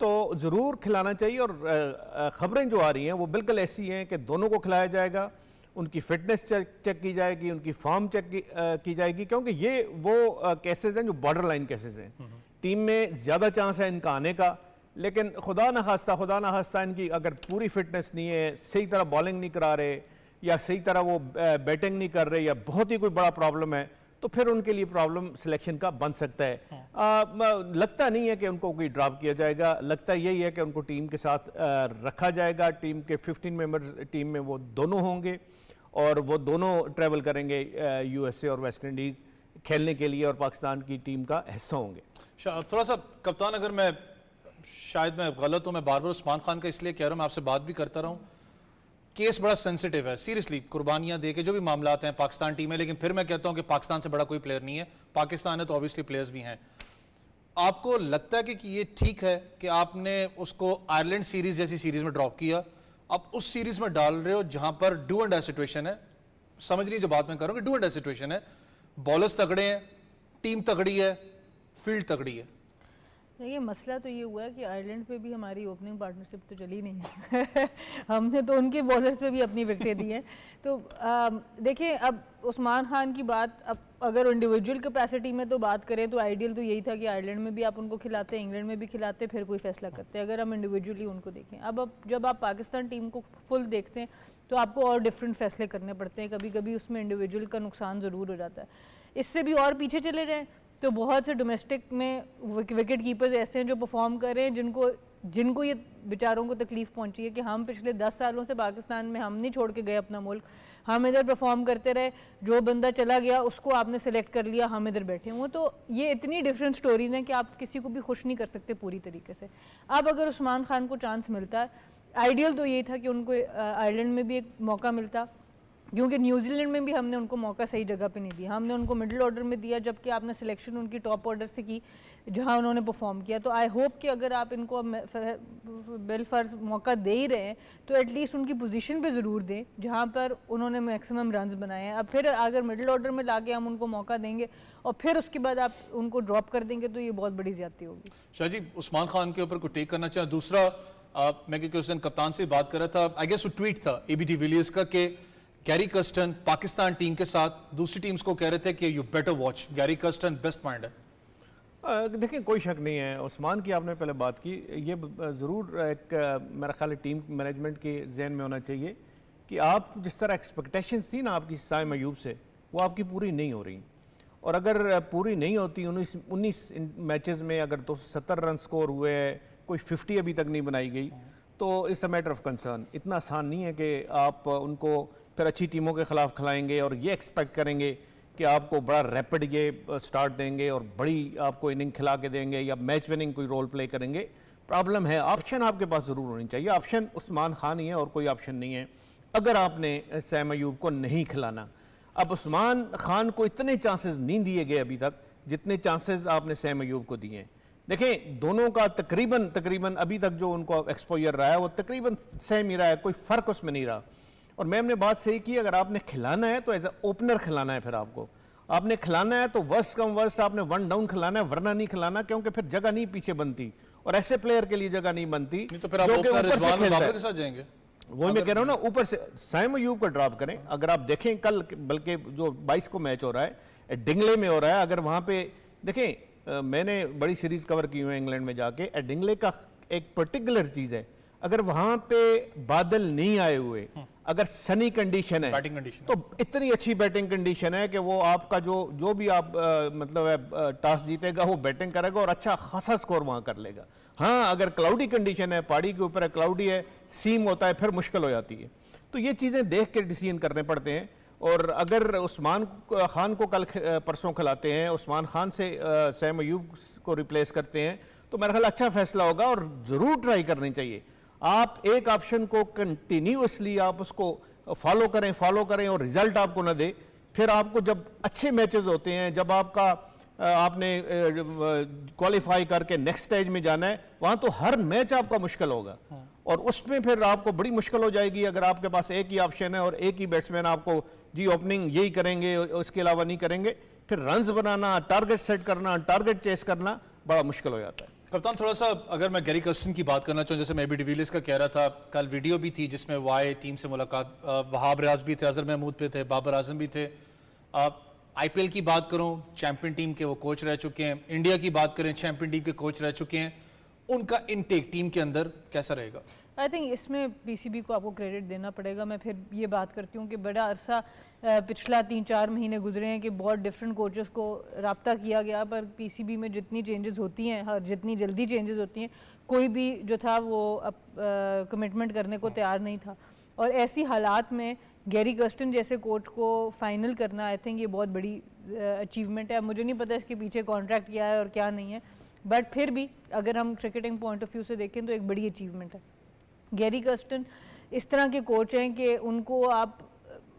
[SPEAKER 5] तो ज़रूर खिलाना चाहिए और ख़बरें जो आ रही हैं वो बिल्कुल ऐसी हैं कि दोनों को खिलाया जाएगा, उनकी फिटनेस चेक की जाएगी, उनकी फॉर्म चेक की जाएगी, क्योंकि ये वो केसेस हैं जो बॉर्डर लाइन केसेस हैं। टीम में ज़्यादा चांस है इनका आने का, लेकिन खुदा न खास्ता इनकी अगर पूरी फिटनेस नहीं है, सही तरह बॉलिंग नहीं करा रहे या सही तरह वो बैटिंग नहीं कर रहे या बहुत ही कोई बड़ा प्रॉब्लम है, तो फिर उनके लिए प्रॉब्लम सिलेक्शन का बन सकता है। लगता नहीं है कि उनको कोई ड्रॉप किया जाएगा, लगता यही है कि उनको टीम के साथ रखा जाएगा। टीम के 15 मेंबर्स टीम में वो दोनों होंगे और वो दोनों ट्रैवल करेंगे USA और वेस्ट इंडीज़ खेलने के लिए और पाकिस्तान की टीम का हिस्सा होंगे।
[SPEAKER 1] थोड़ा सा कप्तान, अगर मैं शायद मैं गलत हूं, मैं बार बार उस्मान खान का इसलिए कह रहा हूं, मैं आपसे बात भी करता रहूं, केस बड़ा सेंसिटिव है, सीरियसली कुर्बानियां दे के जो भी मामला हैं पाकिस्तान टीम में, लेकिन फिर मैं कहता हूं कि पाकिस्तान से बड़ा कोई प्लेयर नहीं है। पाकिस्तान है तो ऑब्वियसली प्लेयर्स भी हैं। आपको लगता है कि ये ठीक है कि आपने उसको आयरलैंड सीरीज जैसी सीरीज में ड्रॉप किया, अब उस सीरीज में डाल रहे हो जहां पर डू एंड डाई सिचुएशन है? समझ नहीं जो बात मैं कर रहा हूं कि डू एंड डाई सिचुएशन है, बॉलर्स तगड़े हैं, टीम तगड़ी है, फील्ड तगड़ी है।
[SPEAKER 2] देखिए मसला तो ये हुआ है कि आयरलैंड पे भी हमारी ओपनिंग पार्टनरशिप तो चली नहीं है हमने तो उनके बॉलर्स पे भी अपनी विकेटें दी हैं। तो देखिए अब उस्मान खान की बात, अब अगर इंडिविजुअल कैपेसिटी में तो बात करें तो आइडियल तो यही था कि आयरलैंड में भी आप उनको खिलाते, इंग्लैंड में भी खिलाते, फिर कोई फैसला करते। अगर हम इंडिविजुअली उनको देखें, अब जब आप पाकिस्तान टीम को फुल देखते हैं तो आपको और डिफरेंट फैसले करने पड़ते हैं, कभी कभी उसमें इंडिविजुअल का नुकसान ज़रूर हो जाता है। इससे भी और पीछे चले जाएँ तो बहुत से डोमेस्टिक में विकेट कीपर्स ऐसे हैं जो परफॉर्म कर रहे हैं, जिनको ये बेचारों को तकलीफ़ पहुंची है कि हम पिछले 10 सालों से पाकिस्तान में हम नहीं छोड़ के गए अपना मुल्क, हम इधर परफॉर्म करते रहे, जो बंदा चला गया उसको आपने सेलेक्ट कर लिया, हम इधर बैठे हुए। तो ये इतनी डिफरेंट स्टोरीज हैं कि आप किसी को भी खुश नहीं कर सकते पूरी तरीके से। अब अगर उस्मान खान को चांस मिलता है, आइडियल तो यही था कि उनको आयरलैंड में भी एक मौका मिलता, क्योंकि न्यूजीलैंड में भी हमने उनको मौका सही जगह पे नहीं दिया, हमने उनको मिडिल ऑर्डर में दिया, जबकि आपने सिलेक्शन उनकी टॉप ऑर्डर से की जहां उन्होंने परफॉर्म किया। तो आई होप कि अगर आप इनको बिलफर्ज मौका दे ही रहे हैं तो एटलीस्ट उनकी पोजीशन पे ज़रूर दें जहां पर उन्होंने मैक्सिमम रन्स बनाए हैं। अब फिर अगर मिडिल ऑर्डर में लाके हम उनको मौका देंगे और फिर उसके बाद आप उनको ड्रॉप कर देंगे तो ये बहुत बड़ी ज़्यादती होगी।
[SPEAKER 1] शाह जी, उस्मान खान के ऊपर कोई टेक करना चाहें? दूसरा, मैं क्योंकि उस दिन कप्तान से बात कर रहा था, आई गेस वो ट्वीट था एबी डिविलियर्स का कि गैरी कर्स्टन पाकिस्तान टीम के साथ दूसरी टीम्स को कह रहे थे कि you better watch, Gary Kirsten best mind है।
[SPEAKER 5] देखिए कोई शक नहीं है, उस्मान की आपने पहले बात की, ये ज़रूर एक मेरा ख्याल है टीम मैनेजमेंट के जहन में होना चाहिए कि आप जिस तरह एक्सपेक्टेशंस थी ना आपकी साइम अयूब से, वो आपकी पूरी नहीं हो रही। और अगर पूरी नहीं होती, 19 मैचेस में अगर 270 रन स्कोर हुए, कोई 50 अभी तक नहीं बनाई गई, तो it's a matter of concern. इतना आसान नहीं है कि आप उनको फिर अच्छी टीमों के खिलाफ खिलाएंगे और ये एक्सपेक्ट करेंगे कि आपको बड़ा रैपिड ये स्टार्ट देंगे और बड़ी आपको इनिंग खिला के देंगे या मैच विनिंग कोई रोल प्ले करेंगे। प्रॉब्लम है, ऑप्शन आपके पास ज़रूर होनी चाहिए। ऑप्शन उस्मान खान ही है और कोई ऑप्शन नहीं है अगर आपने सैम अयूब को नहीं खिलाना। अब उस्मान खान को इतने चांसेस नहीं दिए गए अभी तक जितने चांसेस आपने सैम अयूब को दिए हैं। देखें दोनों का तकरीबन अभी तक जो उनको एक्सपोजर रहा है वो तकरीबन सेम ही रहा है, कोई फ़र्क उसमें नहीं रहा। और मैम ने बात सही की, अगर आपने खिलाना है तो एज अ ओपनर खिलाना है, फिर आपने खिलाना है तो वर्स्ट कम वर्स्ट आपने 1 डाउन खिलाना है, वरना नहीं खिलाना, क्योंकि फिर जगह नहीं पीछे बनती और ऐसे प्लेयर के लिए जगह नहीं बनती।
[SPEAKER 1] नहीं तो फिर आप ओपनर रिजवान बाबर के साथ जाएंगे।
[SPEAKER 5] वही मैं कह रहा हूँ ना, ऊपर से सैम अयूब को ड्रॉप करें। अगर आप देखें कल, बल्कि जो 22 को मैच हो रहा है डिंगले में हो रहा है, अगर वहां पे देखें, मैंने बड़ी सीरीज कवर की हुई है इंग्लैंड में जाके, डिंगले का एक पर्टिकुलर चीज है, अगर वहां पे बादल नहीं आए हुए, अगर सनी कंडीशन है,
[SPEAKER 1] बैटिंग कंडीशन,
[SPEAKER 5] तो इतनी अच्छी बैटिंग कंडीशन है कि वो आपका जो भी आप मतलब है टॉस जीतेगा वो बैटिंग करेगा और अच्छा खासा स्कोर वहां कर लेगा। हाँ, अगर क्लाउडी कंडीशन है, पहाड़ी के ऊपर है, क्लाउडी है, सीम होता है, फिर मुश्किल हो जाती है। तो ये चीज़ें देख के डिसीजन करने पड़ते हैं। और अगर उस्मान खान को कल परसों खिलाते हैं, उस्मान खान से सैम अयूब को रिप्लेस करते हैं, तो मेरा ख्याल अच्छा फैसला होगा और ज़रूर ट्राई करनी चाहिए। आप एक ऑप्शन को कंटिन्यूसली आप उसको फॉलो करें और रिजल्ट आपको ना दे, फिर आपको जब अच्छे मैचेस होते हैं, जब आपने क्वालिफाई करके नेक्स्ट स्टेज में जाना है, वहां तो हर मैच आपका मुश्किल होगा और उसमें फिर आपको बड़ी मुश्किल हो जाएगी अगर आपके पास एक ही ऑप्शन है और एक ही बैट्समैन आपको जी ओपनिंग यही करेंगे, उसके अलावा नहीं करेंगे, फिर रन्स बनाना, टारगेट सेट करना, टारगेट चेस करना बड़ा मुश्किल हो जाता है।
[SPEAKER 1] कप्तान, थोड़ा सा अगर मैं गैरी कर्स्टन की बात करना चाहूँ, जैसे मैं एबी डिविलियर्स का कह रहा था, कल वीडियो भी थी जिसमें वाई टीम से मुलाकात, वहाब रियाज भी थे, अजहर महमूद पे थे, बाबर आजम भी थे। आईपीएल की बात करूँ, चैंपियन टीम के वो कोच रह चुके हैं, इंडिया की बात करें चैंपियन टीम के कोच रह चुके हैं, उनका इनटेक टीम के अंदर कैसा रहेगा?
[SPEAKER 2] आई थिंक इसमें पीसीबी को आपको क्रेडिट देना पड़ेगा। मैं फिर ये बात करती हूँ कि बड़ा अरसा पिछला 3-4 महीने गुजरे हैं कि बहुत डिफरेंट कोचेस को रब्ता किया गया, पर पीसीबी में जितनी चेंजेस होती हैं, हर जितनी जल्दी चेंजेस होती हैं, कोई भी जो था वो कमिटमेंट करने को तैयार नहीं था। और ऐसी हालात में गैरी कर्स्टन जैसे कोच को फाइनल करना, आई थिंक ये बहुत बड़ी अचीवमेंट है। मुझे नहीं पता इसके पीछे कॉन्ट्रैक्ट क्या है और क्या नहीं है, बट फिर भी अगर हम क्रिकेटिंग पॉइंट ऑफ व्यू से देखें तो एक बड़ी अचीवमेंट है। गैरी कर्स्टन इस तरह के कोच हैं कि उनको आप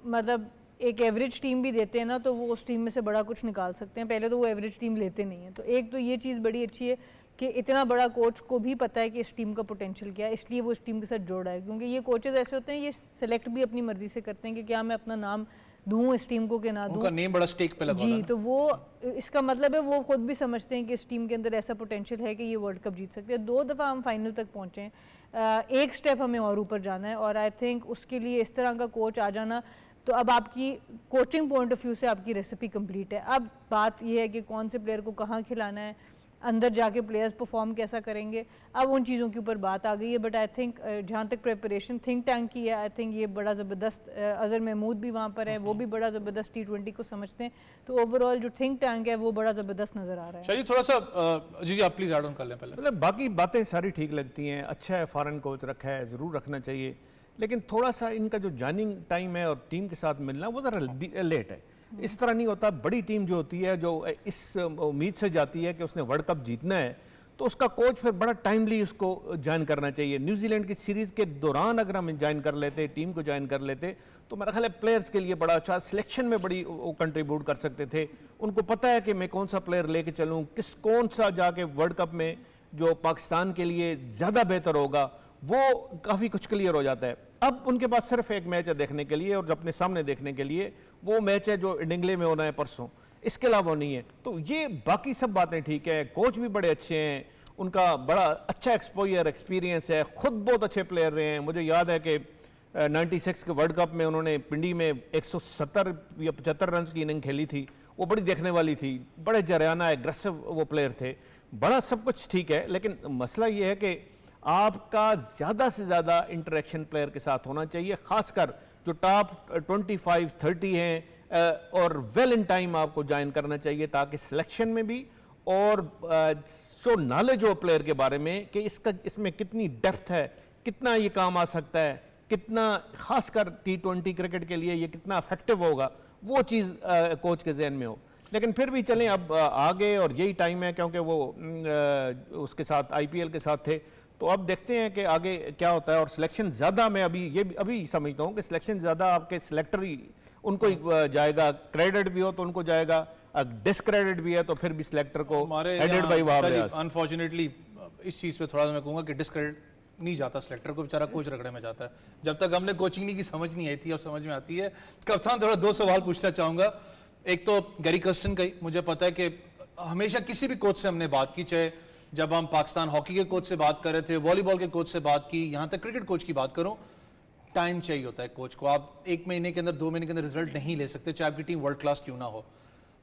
[SPEAKER 2] मतलब एक एवरेज टीम भी देते हैं ना तो वो उस टीम में से बड़ा कुछ निकाल सकते हैं। पहले तो वो एवरेज टीम लेते नहीं हैं, तो एक तो ये चीज़ बड़ी अच्छी है कि इतना बड़ा कोच को भी पता है कि इस टीम का पोटेंशियल क्या है, इसलिए वो इस टीम के साथ जोड़ा है। क्योंकि ये कोचेस ऐसे होते हैं, ये सेलेक्ट भी अपनी मर्जी से करते हैं कि क्या मैं अपना नाम दूं इस टीम को कि ना दूं।
[SPEAKER 1] उनका नेम बड़ा स्टेक पे लगा
[SPEAKER 2] जी,
[SPEAKER 1] हुआ है।
[SPEAKER 2] तो वो इसका मतलब है वो खुद भी समझते हैं कि इस टीम के अंदर ऐसा पोटेंशियल है कि ये वर्ल्ड कप जीत सकते हैं। 2 दफ़ा हम फाइनल तक पहुँचे हैं, एक स्टेप हमें और ऊपर जाना है, और आई थिंक उसके लिए इस तरह का कोच आ जाना, तो अब आपकी कोचिंग पॉइंट ऑफ व्यू से आपकी रेसिपी कंप्लीट है। अब बात यह है कि कौन से प्लेयर को कहाँ खिलाना है, अंदर जाके प्लेयर्स परफॉर्म कैसा करेंगे, अब उन चीज़ों के ऊपर बात आ गई है। बट आई थिंक जहाँ तक प्रिपरेशन थिंक टैंक की है, आई थिंक ये बड़ा ज़बरदस्त, अजहर महमूद भी वहाँ पर है, वो भी बड़ा ज़बरदस्त T20 को समझते हैं, तो ओवरऑल जो थिंक टैंक है वो बड़ा ज़बरदस्त नज़र आ रहा है।
[SPEAKER 1] शायद थोड़ा सा जी आप प्लीज ऐड ऑन कर लें पहले।
[SPEAKER 5] मतलब बाकी बातें सारी ठीक लगती हैं, अच्छा है फॉरेन कोच रखा है, ज़रूर रखना चाहिए, लेकिन थोड़ा सा इनका जो जॉइनिंग टाइम है और टीम के साथ मिलना वो ज़रा लेट है। इस तरह नहीं होता। बड़ी टीम जो होती है, जो इस उम्मीद से जाती है कि उसने वर्ल्ड कप जीतना है, तो उसका कोच फिर बड़ा टाइमली उसको ज्वाइन करना चाहिए। न्यूजीलैंड की सीरीज़ के दौरान अगर हम ज्वाइन कर लेते, टीम को ज्वाइन कर लेते, तो मेरा ख्याल है प्लेयर्स के लिए बड़ा अच्छा, सिलेक्शन में बड़ी वो कंट्रीब्यूट कर सकते थे। उनको पता है कि मैं कौन सा प्लेयर लेके चलूँ, कौन सा जाके वर्ल्ड कप में जो पाकिस्तान के लिए ज़्यादा बेहतर होगा, वो काफ़ी कुछ क्लियर हो जाता है। अब उनके पास सिर्फ एक मैच है देखने के लिए, और अपने सामने देखने के लिए वो मैच है जो इंग्लैंड में होना है परसों, इसके अलावा नहीं है। तो ये बाकी सब बातें ठीक है, कोच भी बड़े अच्छे हैं, उनका बड़ा अच्छा एक्सपोजर एक्सपीरियंस है, खुद बहुत अच्छे प्लेयर रहे हैं। मुझे याद है कि 96 के वर्ल्ड कप में उन्होंने पिंडी में 170 या 75 रन की इनिंग खेली थी, वो बड़ी देखने वाली थी, बड़े जरियाना एग्रेसिव वो प्लेयर थे, बड़ा सब कुछ ठीक है। लेकिन मसला ये है कि आपका ज़्यादा से ज़्यादा इंटरेक्शन प्लेयर के साथ होना चाहिए, ख़ासकर जो टॉप 25-30 हैं, और वेल इन टाइम आपको ज्वाइन करना चाहिए, ताकि सिलेक्शन में भी और जो नॉलेज हो प्लेयर के बारे में कि इसमें कितनी डेप्थ है, कितना ये काम आ सकता है, कितना खासकर T20 क्रिकेट के लिए ये कितना इफेक्टिव होगा, वो चीज़ कोच के जहन में हो। लेकिन फिर भी चलें अब आगे, और यही टाइम है, क्योंकि वो उसके साथ IPL के साथ थे, तो अब देखते हैं कि आगे क्या होता है। और सिलेक्शन ज़्यादा मैं अभी समझता हूँ कि सिलेक्शन ज़्यादा आपके सिलेक्टर ही उनको ही जाएगा, क्रेडिट भी हो तो उनको जाएगा, डिसक्रेडिट भी है तो फिर भी सिलेक्टर को headed by Wahab Riaz.
[SPEAKER 1] Unfortunately इस चीज़ पे थोड़ा सा मैं कहूँगा कि डिसक्रेडिट नहीं जाता सिलेक्टर को, बेचारा कोच रगड़े में जाता है। जब तक हमने कोचिंग नहीं की समझ नहीं आई थी, अब समझ में आती है। कप्तान, थोड़ा 2 सवाल पूछना चाहूँगा। एक तो गैरी कर्स्टन का ही, मुझे पता है कि हमेशा किसी भी कोच से हमने बात की, चाहे जब हम पाकिस्तान हॉकी के कोच से बात कर रहे थे, वॉलीबॉल के कोच से बात की, यहाँ तक क्रिकेट कोच की बात करूँ, टाइम चाहिए होता है कोच को। आप 1 महीने के अंदर 2 महीने के अंदर रिजल्ट नहीं ले सकते, चाहे आपकी टीम वर्ल्ड क्लास क्यों ना हो।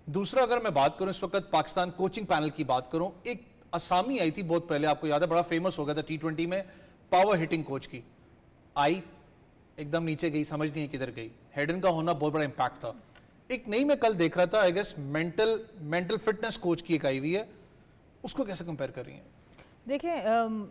[SPEAKER 1] दूसरा, अगर मैं बात करूं इस वक्त पाकिस्तान कोचिंग पैनल की बात करूं, एक असामी आई थी बहुत पहले, आपको याद है, बड़ा फेमस हो गया था T20 में, पावर हिटिंग कोच की, आई एकदम नीचे गई, समझ नहीं है किधर गई। हेडन का होना बहुत बड़ा इंपैक्ट था। एक नई मैं कल देख रहा था, I guess mental fitness coach की एक आई हुई है, उसको कैसे कंपेयर कर रही हैं?
[SPEAKER 2] देखें,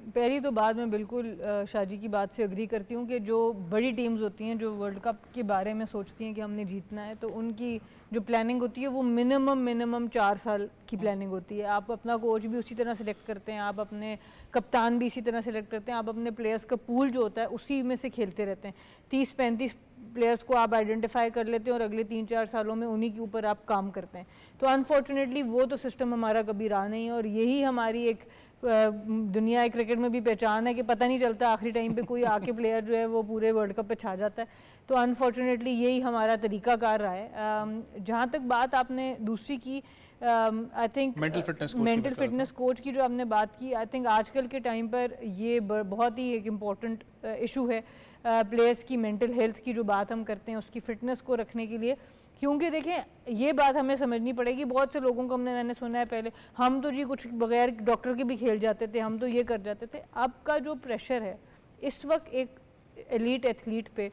[SPEAKER 2] पहली तो बात मैं बिल्कुल शाहजी की बात से अग्री करती हूँ कि जो बड़ी टीम्स होती हैं जो वर्ल्ड कप के बारे में सोचती हैं कि हमने जीतना है, तो उनकी जो प्लानिंग होती है वो मिनिमम 4 साल की प्लानिंग होती है। आप अपना कोच भी उसी तरह सेलेक्ट करते हैं, आप अपने कप्तान भी इसी तरह सेलेक्ट करते हैं, आप अपने प्लेयर्स का पूल जो होता है उसी में से खेलते रहते हैं। 30-35 प्लेयर्स को आप आइडेंटिफाई कर लेते हैं और अगले 3-4 सालों में उन्हीं के ऊपर आप काम करते हैं। तो अनफॉर्चुनेटली वो तो सिस्टम हमारा कभी रहा नहीं है, और यही हमारी एक दुनिया क्रिकेट में भी पहचान है कि पता नहीं चलता आखिरी टाइम पे कोई आके प्लेयर जो है वो पूरे वर्ल्ड कप पे छा जाता है। तो अनफॉर्चुनेटली यही हमारा तरीकाकार रहा है। जहाँ तक बात आपने दूसरी की, I think mental fitness coach की जो आपने बात की, आई थिंक आजकल के टाइम पर ये बहुत ही एक इम्पॉर्टेंट इशू है प्लेयर्स की मेंटल हेल्थ की जो बात हम करते हैं, उसकी फिटनेस को रखने के लिए। क्योंकि देखें, ये बात हमें समझनी पड़ेगी, बहुत से लोगों को मैंने सुना है पहले, हम तो जी कुछ बगैर डॉक्टर के भी खेल जाते थे, हम तो ये कर जाते थे। अब का जो प्रेशर है इस वक्त एक एलीट एथलीट पे,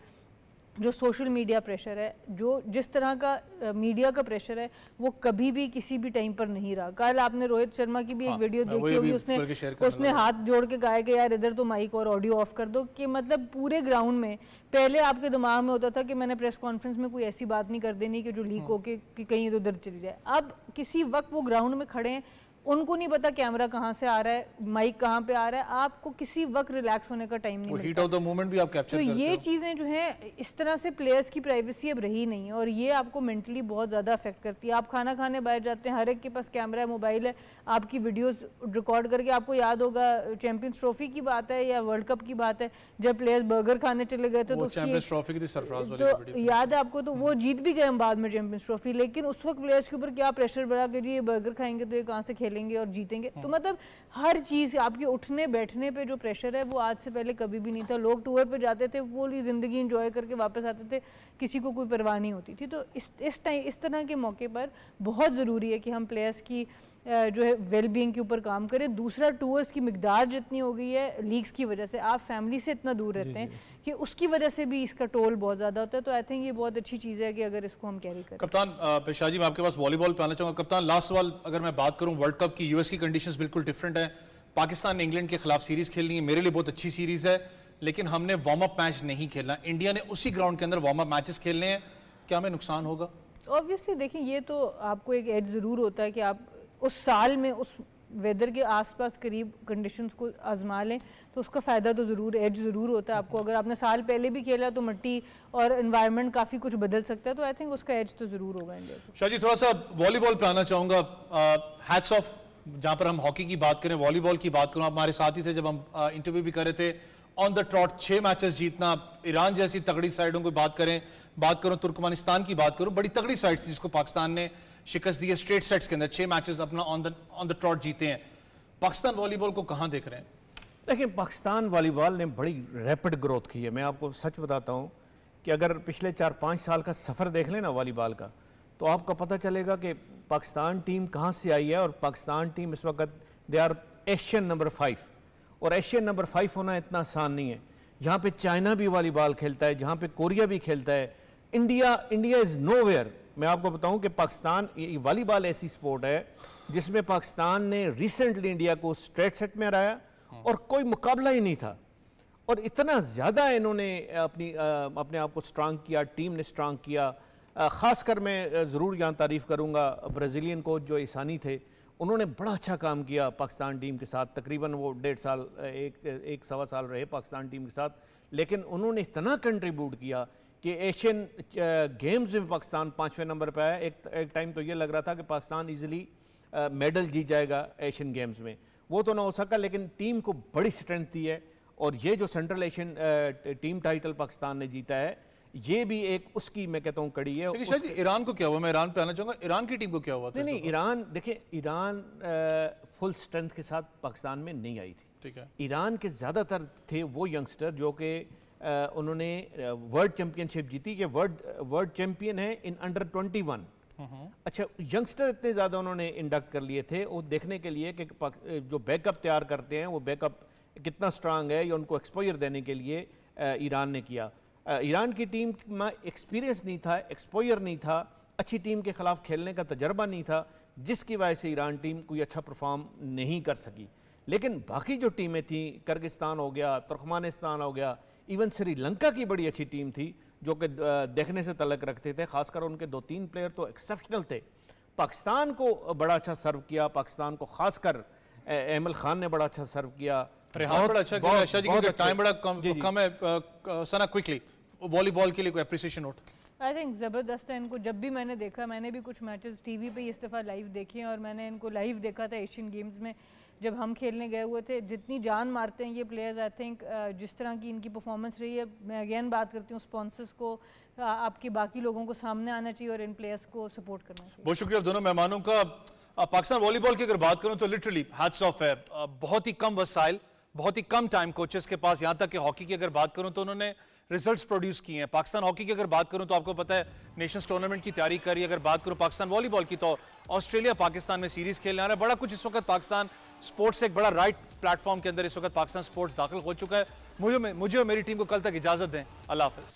[SPEAKER 2] जो सोशल मीडिया प्रेशर है, जो जिस तरह का मीडिया का प्रेशर है, वो कभी भी किसी भी टाइम पर नहीं रहा। कल आपने रोहित शर्मा की भी एक वीडियो देखी होगी, उसने हाथ जोड़ के कहा कि यार इधर तो माइक और ऑडियो ऑफ कर दो, कि मतलब पूरे ग्राउंड में पहले आपके दिमाग में होता था कि मैंने प्रेस कॉन्फ्रेंस में कोई ऐसी बात नहीं कर देनी कि जो लीक हो के कि कहीं इधर चली जाए। अब किसी वक्त वो ग्राउंड में खड़े हैं, उनको नहीं पता कैमरा कहाँ से आ रहा है, माइक कहाँ पे आ रहा है, आपको किसी वक्त रिलैक्स होने का टाइम नहीं
[SPEAKER 1] वो हीट
[SPEAKER 2] मिलता।
[SPEAKER 1] ऑफ द मोमेंट भी आप कैप्चर
[SPEAKER 2] तो
[SPEAKER 1] करते
[SPEAKER 2] ये
[SPEAKER 1] हो।
[SPEAKER 2] चीज़ें जो हैं इस तरह से प्लेयर्स की प्राइवेसी अब रही नहीं है और ये आपको मेंटली बहुत ज़्यादा अफेक्ट करती है। आप खाना खाने बाहर जाते हैं, हर एक के पास कैमरा है, मोबाइल है, आपकी वीडियोस रिकॉर्ड करके, आपको याद होगा चैंपियंस ट्रॉफी की बात है या वर्ल्ड कप की बात है, जब प्लेयर्स बर्गर खाने चले गए थे तो
[SPEAKER 1] वो
[SPEAKER 2] उसकी
[SPEAKER 1] चैंपियंस ट्रॉफी की थी सरफराज वाली
[SPEAKER 2] तो
[SPEAKER 1] वीडियो।
[SPEAKER 2] याद है आपको, तो वो जीत भी गए हम बाद में चैंपियंस ट्रॉफी, लेकिन उस वक्त प्लेयर्स के ऊपर क्या प्रेशर बढ़ा कि जी ये बर्गर खाएंगे तो ये कहाँ से खेलेंगे और जीतेंगे। तो मतलब हर चीज़ आपके उठने बैठने पे जो प्रेशर है वो आज से पहले कभी भी नहीं था। लोग टूर पे जाते थे, पूरी ज़िंदगी इंजॉय करके वापस आते थे, किसी को कोई परवाह नहीं होती थी। तो इस तरह के मौके पर बहुत ज़रूरी है कि हम प्लेयर्स की जो है वेलबींग के ऊपर काम करें। दूसरा, टूर्स की मिकदार जितनी हो गई है लीग्स की वजह से, आप फैमिली से इतना दूर रहते हैं कि उसकी वजह से भी इसका टोल बहुत ज़्यादा होता है। तो आई थिंक ये बहुत अच्छी चीज़ है कि अगर इसको हम कैरी करें।
[SPEAKER 1] कप्तान पेशाह जी, मैं आपके पास वॉलीबॉल पे आना चाहूँगा। कप्तान, लास्ट सवाल अगर मैं बात करूँ, वर्ल्ड कप की यूएस की कंडीशंस बिल्कुल डिफरेंट है। पाकिस्तान ने इंग्लैंड के खिलाफ सीरीज़ खेलनी है, मेरे लिए बहुत अच्छी सीरीज़ है, लेकिन हमने वार्म अप मैच नहीं खेलना। इंडिया ने उसी ग्राउंड के अंदर वार्म अप मैचेस खेलने हैं, क्या हमें नुकसान होगा?
[SPEAKER 2] ऑब्वियसली देखिए, ये तो आपको एक एज ज़रूर होता है कि आप उस साल में उस वेदर के आसपास करीब कंडीशंस को आजमा लें, तो उसका फ़ायदा तो ज़रूर, एज ज़रूर होता है आपको। अगर आपने साल पहले भी खेला तो मिट्टी और एनवायरनमेंट काफ़ी कुछ बदल सकता है, तो आई थिंक उसका एज तो ज़रूर होगा इंडिया को।
[SPEAKER 1] शाह जी, थोड़ा सा वॉलीबॉल पे आना चाहूँगा। हैट्स ऑफ, जहाँ पर हम हॉकी की बात करें, वॉलीबॉल की बात करूँ, आप हमारे साथ ही थे जब हम इंटरव्यू भी कर रहे थे। ऑन द ट्रॉट 6 मैचेस जीतना, ईरान जैसी तगड़ी साइडों की बात करूँ, तुर्कमेनिस्तान की बात करूँ, बड़ी तगड़ी साइड थी जिसको पाकिस्तान ने शिकस्त दी है। स्ट्रेट सेट्स के अंदर 6 मैचेस अपना ऑन द ट्रॉट जीते हैं। पाकिस्तान वॉलीबॉल को कहाँ देख रहे हैं?
[SPEAKER 5] देखिए, पाकिस्तान वॉलीबॉल ने बड़ी रैपिड ग्रोथ की है। मैं आपको सच बताता हूँ कि अगर पिछले 4-5 साल का सफ़र देख लें ना वॉलीबॉल का, तो आपको पता चलेगा कि पाकिस्तान टीम कहाँ से आई है। और पाकिस्तान टीम इस वक्त दे आर एशियन नंबर 5, और एशियन नंबर 5 होना इतना आसान नहीं है। यहाँ पे चाइना भी वॉलीबॉल खेलता है, जहाँ पे कोरिया भी खेलता है। India is nowhere. मैं आपको बताऊं कि पाकिस्तान, वॉलीबॉल ऐसी स्पोर्ट है जिसमें पाकिस्तान ने रिसेंटली इंडिया को स्ट्रेट सेट में हराया और कोई मुकाबला ही नहीं था। और इतना ज़्यादा इन्होंने अपने आप को स्ट्रांग किया, टीम ने स्ट्रांग किया। ख़ासकर मैं ज़रूर यहाँ तारीफ़ करूँगा ब्राज़ीलियन कोच जो ईसानी थे, उन्होंने बड़ा अच्छा काम किया पाकिस्तान टीम के साथ। तकरीबन वो 1.5 साल, एक सवा साल रहे पाकिस्तान टीम के साथ, लेकिन उन्होंने इतना कंट्रीब्यूट किया कि एशियन गेम्स में पाकिस्तान 5वें नंबर पर आया। एक टाइम तो ये लग रहा था कि पाकिस्तान इजीली मेडल जीत जाएगा एशियन गेम्स में, वो तो ना हो सका, लेकिन टीम को बड़ी स्ट्रेंथ दी है। और ये जो central Asian team title Pakistan ने जीता है, ये भी एक उसकी मैं कहता हूँ कड़ी है।
[SPEAKER 1] लेकिन शायद ईरान को क्या हुआ, मैं ईरान पे आना चाहूँगा। ईरान की टीम को क्या हुआ था?
[SPEAKER 5] नहीं, ईरान, देखिए ईरान फुल स्ट्रेंथ के साथ पाकिस्तान में नहीं आई थी।
[SPEAKER 1] ठीक है।
[SPEAKER 5] ईरान के ज़्यादातर थे वो यंगस्टर जो कि उन्होंने वर्ल्ड चैंपियनशिप जीती, कि वर्ल्ड चैंपियन है इन अंडर 21। अच्छा, यंगस्टर इतने ज़्यादा उन्होंने इंडक्ट कर लिए थे वो देखने के लिए कि जो बैकअप तैयार करते हैं वो बैकअप कितना स्ट्रांग है, या उनको एक्सपोजर देने के लिए ईरान ने किया। ईरान की टीम में एक्सपीरियंस नहीं था, एक्सपोजर नहीं था, अच्छी टीम के खिलाफ खेलने का तजर्बा नहीं था, जिसकी वजह से ईरान टीम कोई अच्छा परफॉर्म नहीं कर सकी। लेकिन बाकी जो टीमें थी, किर्गिस्तान हो गया, तुर्कमेनिस्तान हो गया, इवन श्रीलंका की बड़ी अच्छी टीम थी जो कि देखने से तलक रखते थे। खासकर उनके 2-3 प्लेयर तो एक्सेप्शनल थे। पाकिस्तान को बड़ा अच्छा सर्व किया, पाकिस्तान को खासकर एमल खान ने बड़ा अच्छा सर्व किया।
[SPEAKER 1] रेहान बड़ा अच्छा खेला शाह जी, क्योंकि टाइम बड़ा कम है। सना, क्विकली वॉलीबॉल के लिए कोई एप्रिसिएशन नोट?
[SPEAKER 2] आई थिंक ज़बरदस्त है। इनको जब भी मैंने देखा, मैंने भी कुछ मैचेस टीवी पे इस दफ़ा लाइव देखे हैं, और मैंने इनको लाइव देखा था एशियन गेम्स में जब हम खेलने गए हुए थे। जितनी जान मारते हैं ये प्लेयर्स, आई थिंक जिस तरह की इनकी परफॉर्मेंस रही है, मैं अगेन बात करती हूँ स्पॉन्सर्स को, आपके बाकी लोगों को सामने आना चाहिए और इन प्लेयर्स को सपोर्ट करना चाहिए।
[SPEAKER 1] बहुत शुक्रिया दोनों मेहमानों का। पाकिस्तान वॉलीबॉल की अगर बात करूं तो लिटरली हैट्स ऑफ है। बहुत ही कम वसाइल, बहुत ही कम टाइम कोचेस के पास। यहाँ तक कि हॉकी की अगर बात करूं तो उन्होंने रिजल्ट्स प्रोड्यूस किए हैं। पाकिस्तान हॉकी की अगर बात करूं तो आपको पता है नेशंस टूर्नामेंट की तैयारी कर रही है। अगर बात करूं पाकिस्तान वॉलीबॉल की तो ऑस्ट्रेलिया पाकिस्तान में सीरीज खेलने आ रहा है। बड़ा कुछ इस वक्त पाकिस्तान स्पोर्ट्स एक बड़ा राइट प्लेटफॉर्म के अंदर इस वक्त पाकिस्तान स्पोर्ट्स दाखिल हो चुका है। मुझे और मेरी टीम को कल तक इजाजत दें। अल्लाह हाफिज।